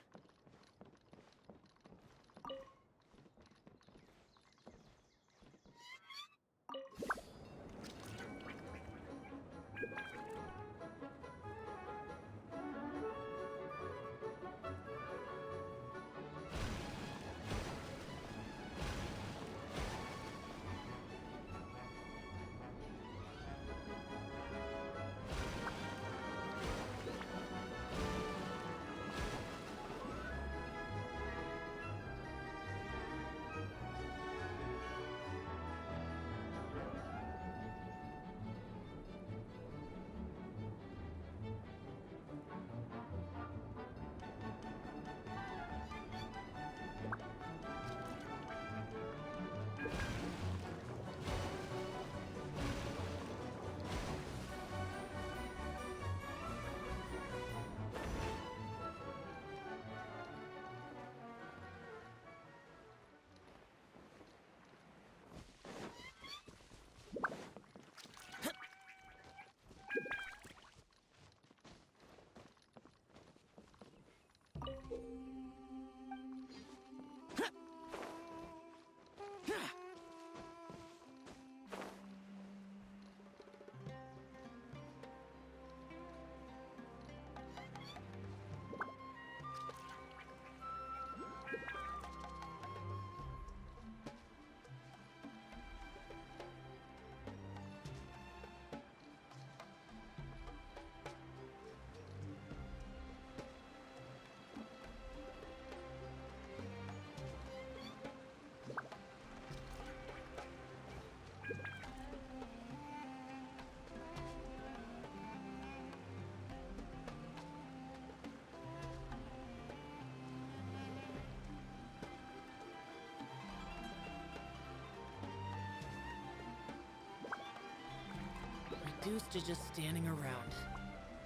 Reduced to just standing around.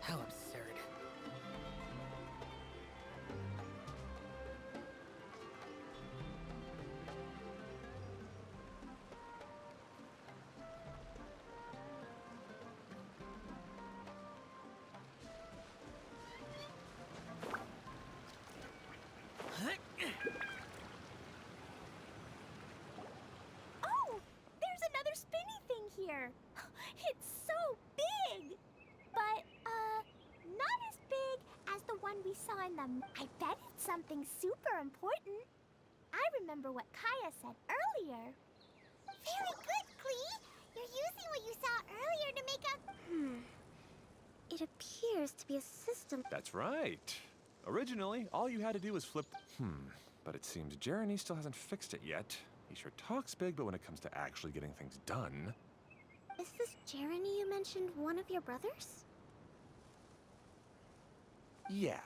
How absurd. we saw in the... I bet it's something super important. I remember what Kaya said earlier. Very good, Klee. You're using what you saw earlier to make a... It appears to be a system. That's right. Originally, all you had to do was flip... But it seems Jeremy still hasn't fixed it yet. He sure talks big, but when it comes to actually getting things done... Is this Jeremy you mentioned one of your brothers? Yeah.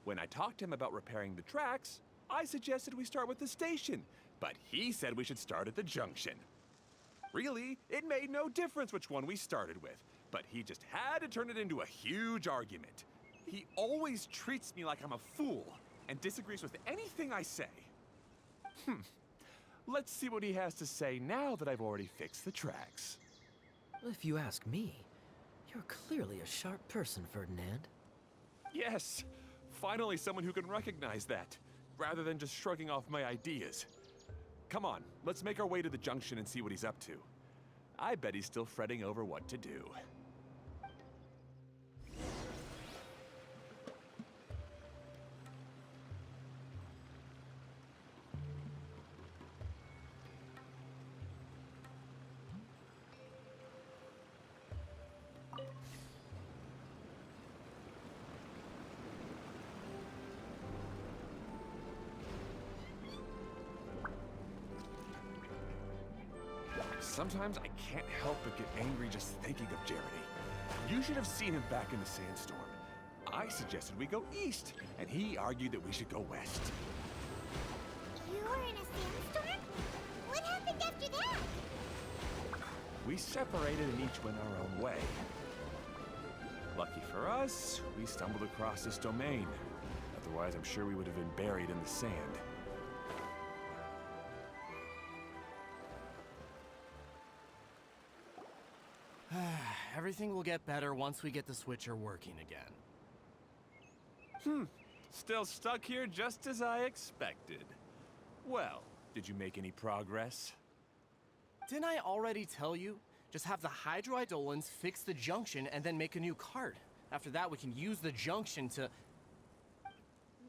When I talked to him about repairing the tracks, I suggested we start with the station, but he said we should start at the junction. Really, it made no difference which one we started with, but he just had to turn it into a huge argument. He always treats me like I'm a fool and disagrees with anything I say. Let's see what he has to say now that I've already fixed the tracks. If you ask me, you're clearly a sharp person, Ferdinand. Yes, finally someone who can recognize that, rather than just shrugging off my ideas. Come on, let's make our way to the junction and see what he's up to. I bet he's still fretting over what to do. Sometimes I can't help but get angry just thinking of Jeremy. You should have seen him back in the sandstorm. I suggested we go east, and he argued that we should go west. You were in a sandstorm? What happened after that? We separated and each went our own way. Lucky for us, we stumbled across this domain. Otherwise, I'm sure we would have been buried in the sand. Everything will get better once we get the switcher working again. Still stuck here just as I expected. Well, did you make any progress? Didn't I already tell you? Just have the hydroidolins fix the junction and then make a new cart. After that, we can use the junction to...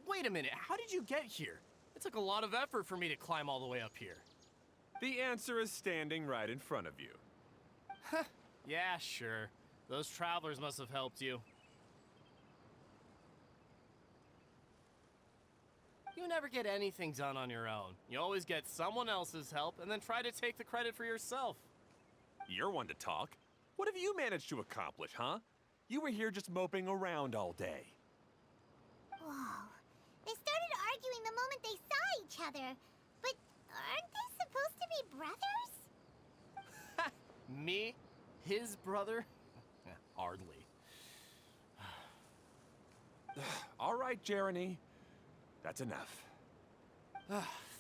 Wait a minute, how did you get here? It took a lot of effort for me to climb all the way up here. The answer is standing right in front of you. Yeah, sure. Those travelers must have helped you. You never get anything done on your own. You always get someone else's help and then try to take the credit for yourself. You're one to talk. What have you managed to accomplish, huh? You were here just moping around all day. Whoa. They started arguing the moment they saw each other. But aren't they supposed to be brothers? Me? His brother? Hardly. All right, Jeremy. That's enough.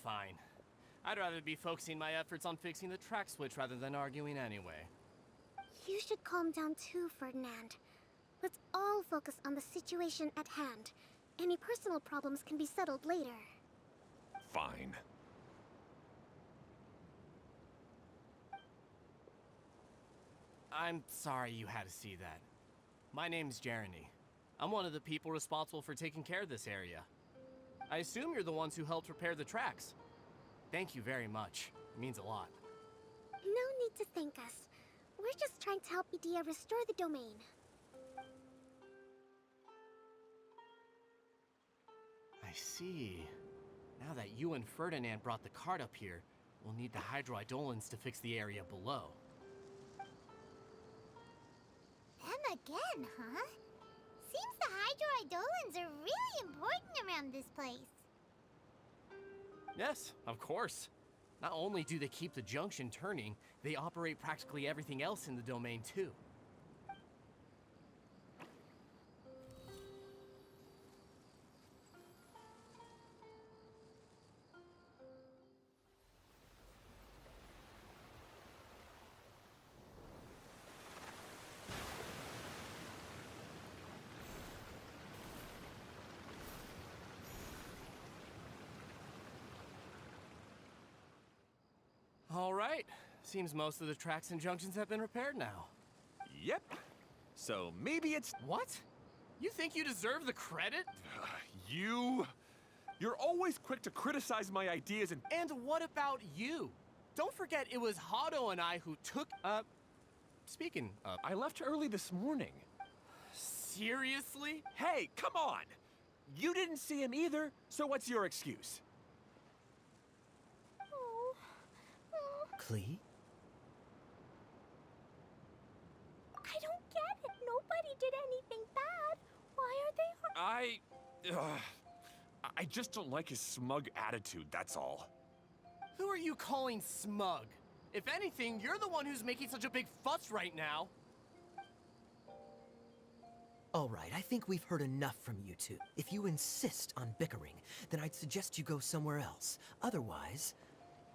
Fine. I'd rather be focusing my efforts on fixing the track switch rather than arguing anyway. You should calm down too, Ferdinand. Let's all focus on the situation at hand. Any personal problems can be settled later. Fine. I'm sorry you had to see that. My name's Jeremy. I'm one of the people responsible for taking care of this area. I assume you're the ones who helped repair the tracks. Thank you very much. It means a lot. No need to thank us. We're just trying to help Edea restore the domain. I see. Now that you and Ferdinand brought the cart up here, we'll need the hydroidolins to fix the area below. Them again, huh? Seems the hydroidolins are really important around this place. Yes, of course. Not only do they keep the junction turning, they operate practically everything else in the domain too. All right. Seems most of the tracks and junctions have been repaired now. Yep. So maybe it's... What? You think you deserve the credit? You're always quick to criticize my ideas and... And what about you? Don't forget it was Hado and I who took, speaking of... I left early this morning. Seriously? Hey, come on! You didn't see him either, so what's your excuse? Oh. Klee? I don't get it. Nobody did anything bad. Why are they I just don't like his smug attitude, that's all. Who are you calling smug? If anything, you're the one who's making such a big fuss right now. All right, I think we've heard enough from you two. If you insist on bickering, then I'd suggest you go somewhere else. Otherwise,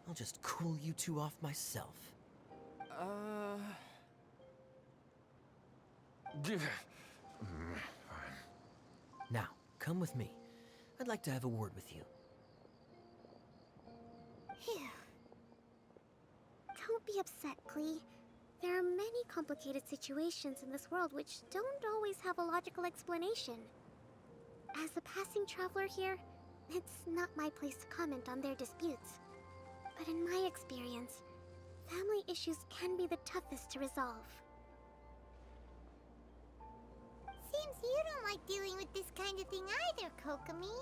I'll just cool you two off myself. Now, come with me. I'd like to have a word with you. Phew. Don't be upset, Klee. There are many complicated situations in this world which don't always have a logical explanation. As a passing traveler here, it's not my place to comment on their disputes. But in my experience, family issues can be the toughest to resolve. Seems you don't like dealing with this kind of thing either, Kokomi.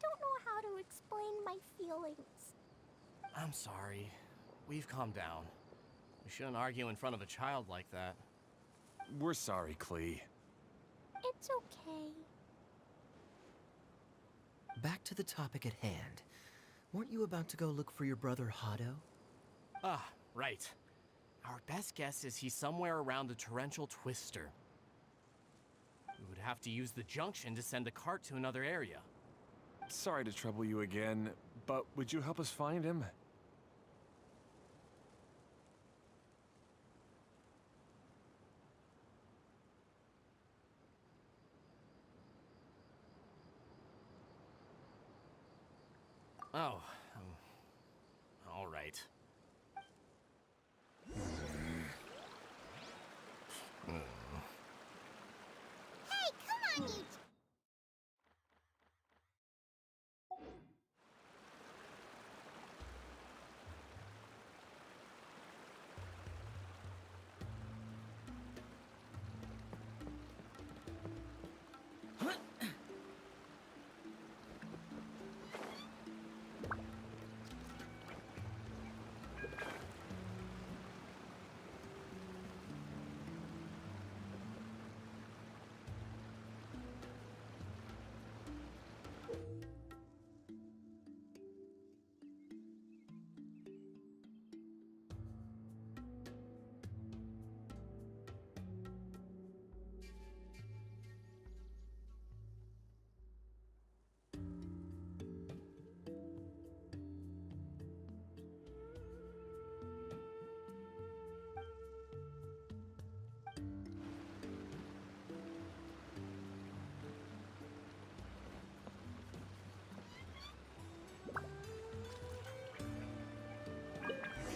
don't know how to explain my feelings. I'm sorry. We've calmed down. We shouldn't argue in front of a child like that. We're sorry, Klee. It's okay. Back to the topic at hand. Weren't you about to go look for your brother Hado? Ah, right. Our best guess is he's somewhere around the torrential twister. We would have to use the junction to send the cart to another area. Sorry to trouble you again, but would you help us find him? Oh, all right. Hey, come on, you.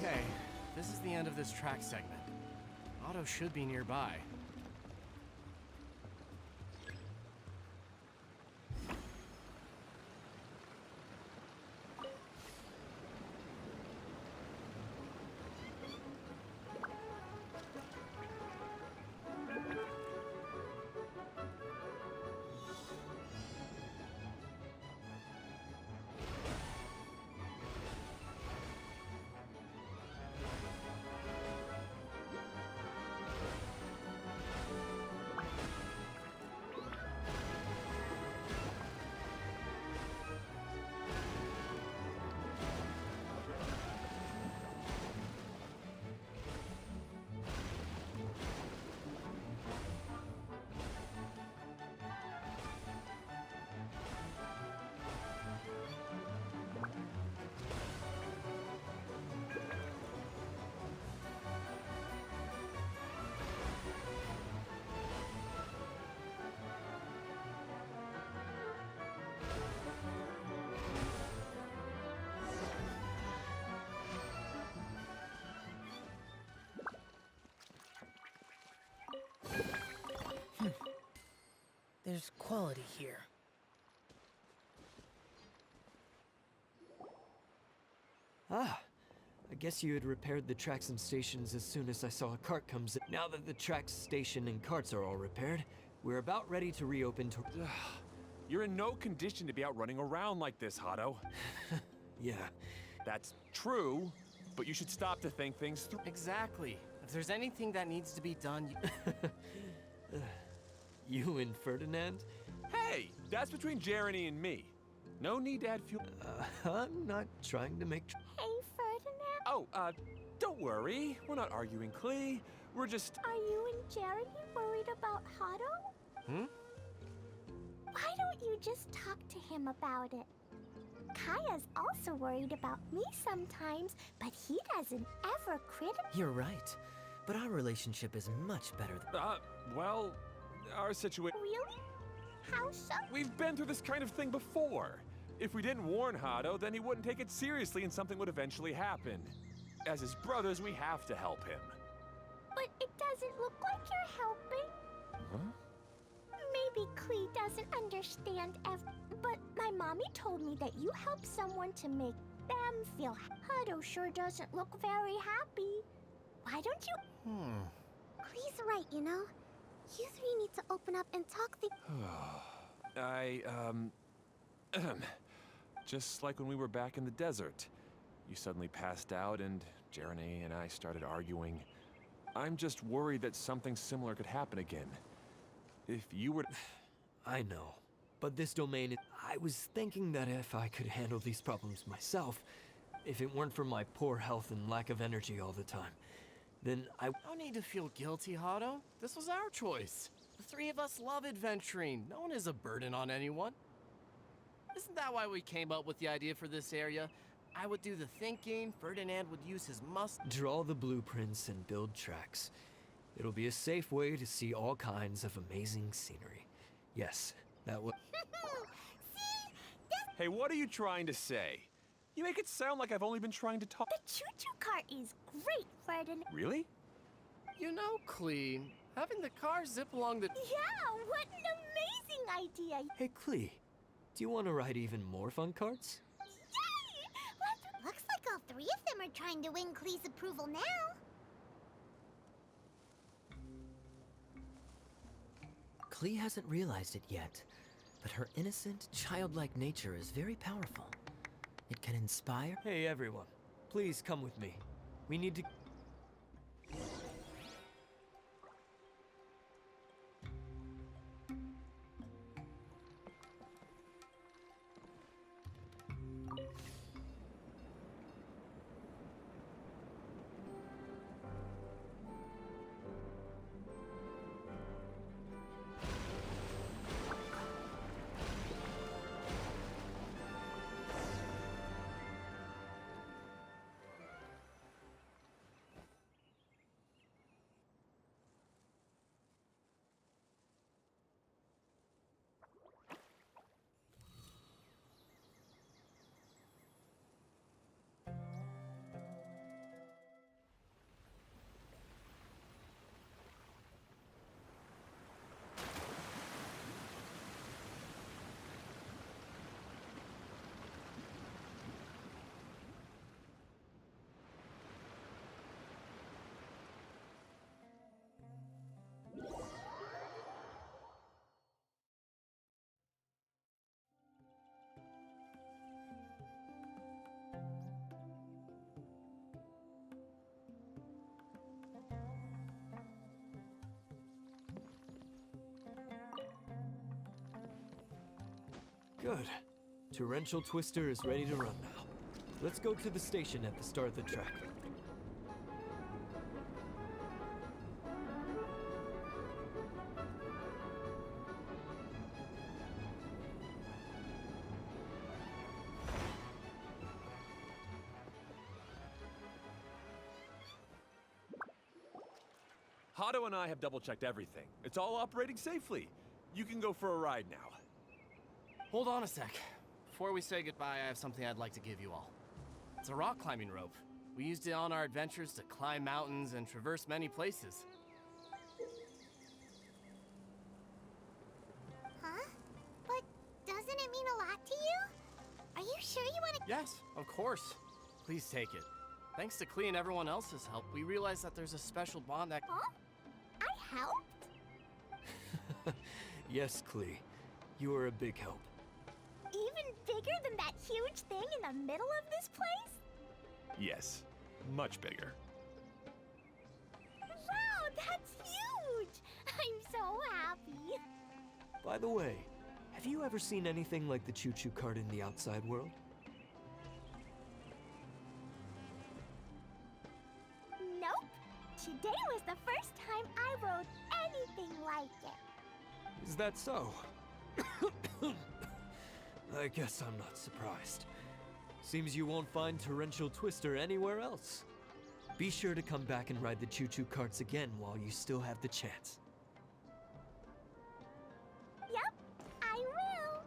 Okay, this is the end of this track segment. Otto should be nearby. There's quality here. Ah, I guess you had repaired the tracks and stations as soon as I saw a cart comes in. Now that the tracks, station, and carts are all repaired, we're about ready to reopen to... You're in no condition to be out running around like this, Hado. Yeah. That's true, but you should stop to think things through. Exactly. If there's anything that needs to be done, You and Ferdinand? Hey, that's between Jeremy and me. No need to add fuel. I'm not trying to make... Hey, Ferdinand, Oh, don't worry. We're not arguing, Klee. We're just... are you and Jeremy worried about Hado? Hmm? Why don't you just talk to him about it? Kaya's also worried about me sometimes, but he doesn't ever criticize. You're right. But our relationship is much better than... well, our situation... Really? How so? We've been through this kind of thing before. If we didn't warn Hado, then he wouldn't take it seriously and something would eventually happen. As his brothers, we have to help him. But it doesn't look like you're helping. Huh? Maybe Klee doesn't understand but my mommy told me that you help someone to make them feel Hado sure doesn't look very happy. Why don't you... Klee's right, you know? You three need to open up and talk just like when we were back in the desert. You suddenly passed out and Jeremy and I started arguing. I'm just worried that something similar could happen again. If you were... I know, but this domain... I was thinking that if I could handle these problems myself, if it weren't for my poor health and lack of energy all the time, then I... No need to feel guilty, Hado. This was our choice. The three of us love adventuring. No one is a burden on anyone. Isn't that why we came up with the idea for this area? I would do the thinking, Ferdinand would use his Draw the blueprints and build tracks. It'll be a safe way to see all kinds of amazing scenery. Yes, that would... Hey, what are you trying to say? You make it sound like I've only been trying to talk. The choo-choo cart is great, Ferdinand. Really? You know, Clee, having the car zip along the... Yeah, what an amazing idea. Hey, Klee, do you want to ride even more fun carts? Yay! Looks like all three of them are trying to win Klee's approval now. Klee hasn't realized it yet, but her innocent, childlike nature is very powerful. It can inspire... Hey, everyone. Please come with me. We need to... Good. Torrential Twister is ready to run now. Let's go to the station at the start of the track. Hado and I have double-checked everything. It's all operating safely. You can go for a ride now. Hold on a sec. Before we say goodbye, I have something I'd like to give you all. It's a rock climbing rope. We used it on our adventures to climb mountains and traverse many places. Huh? But doesn't it mean a lot to you? Are you sure you want to... Yes, of course. Please take it. Thanks to Klee and everyone else's help, we realized that there's a special bond that... Huh? I helped? Yes, Klee. You are a big help. Even bigger than that huge thing in the middle of this place? Yes, much bigger. Wow, that's huge! I'm so happy. By the way, have you ever seen anything like the choo-choo cart in the outside world? Nope. Today was the first time I rode anything like it. Is that so? I guess I'm not surprised. Seems you won't find Torrential Twister anywhere else. Be sure to come back and ride the choo-choo carts again while you still have the chance. Yep, I will.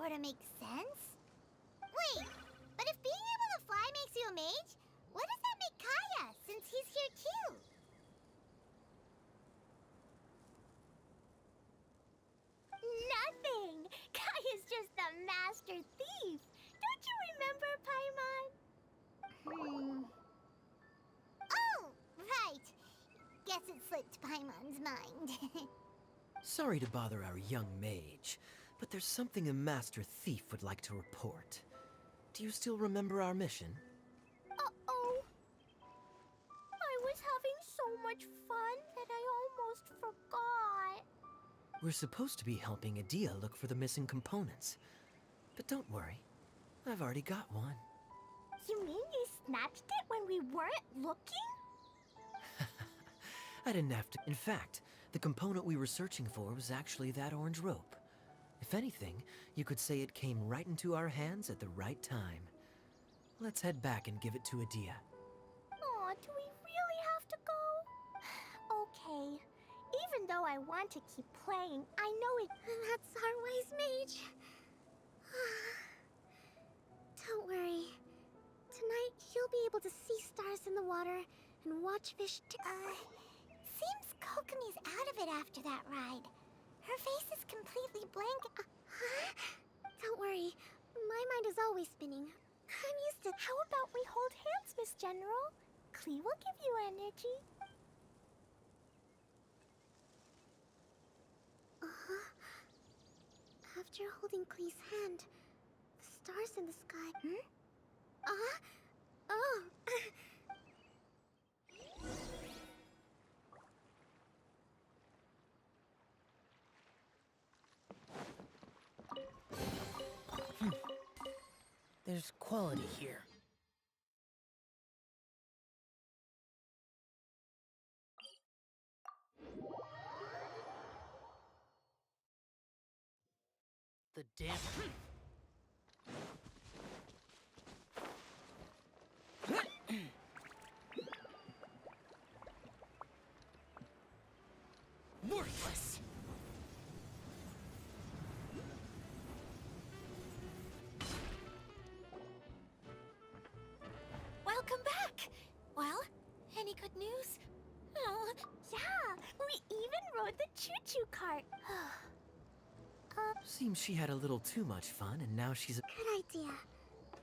sort of makes sense. Wait, but if being able to fly makes you a mage, what does that make Kaya, since he's here too? Nothing! Kaya's just a master thief! Don't you remember, Paimon? Oh, right. Guess it slipped Paimon's mind. Sorry to bother our young mage, but there's something a master thief would like to report. Do you still remember our mission? Uh-oh. I was having so much fun that I almost forgot. We're supposed to be helping Adia look for the missing components. But don't worry, I've already got one. You mean you snatched it when we weren't looking? I didn't have to. In fact, the component we were searching for was actually that orange rope. If anything, you could say it came right into our hands at the right time. Let's head back and give it to Adia. Aw, do we really have to go? Okay. Even though I want to keep playing, I know it. That's our wise mage. Don't worry. Tonight, you'll be able to see stars in the water and watch fish. Seems Kokomi's out of it after that ride. Her face is completely blank. Don't worry. My mind is always spinning. I'm used to. How about we hold hands, Miss General? Klee will give you energy. After holding Klee's hand, the stars in the sky. Oh. There's quality here. The damn... Worthless! Welcome back! Well, any good news? Oh, Yeah, we even rode the choo-choo cart. Seems she had a little too much fun, and now she's... Good idea.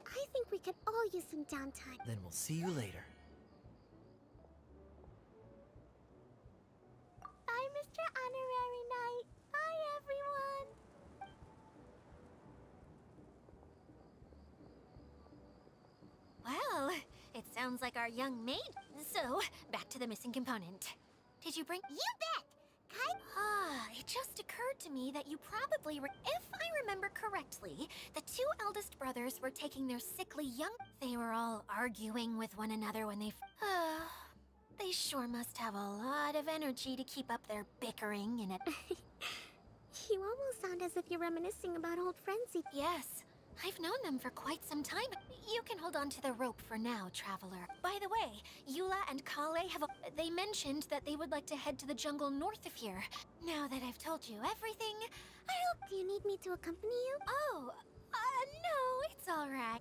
I think we could all use some downtime. Then we'll see you later. Bye, Mr. Honorary Knight. Bye, everyone. well, it sounds like our young maid. So, back to the missing component. Did you bring... You bet! It just occurred to me that you probably if I remember correctly, the two eldest brothers were taking their sickly young... They were all arguing with one another when they... They sure must have a lot of energy to keep up their bickering in it. You almost sound as if you're reminiscing about old friends. Yes, I've known them for quite some time. You can hold on to the rope for now, Traveler. By the way, Eula and Kale have they mentioned that they would like to head to the jungle north of here. Now that I've told you everything, Do you need me to accompany you? Oh, no, it's all right.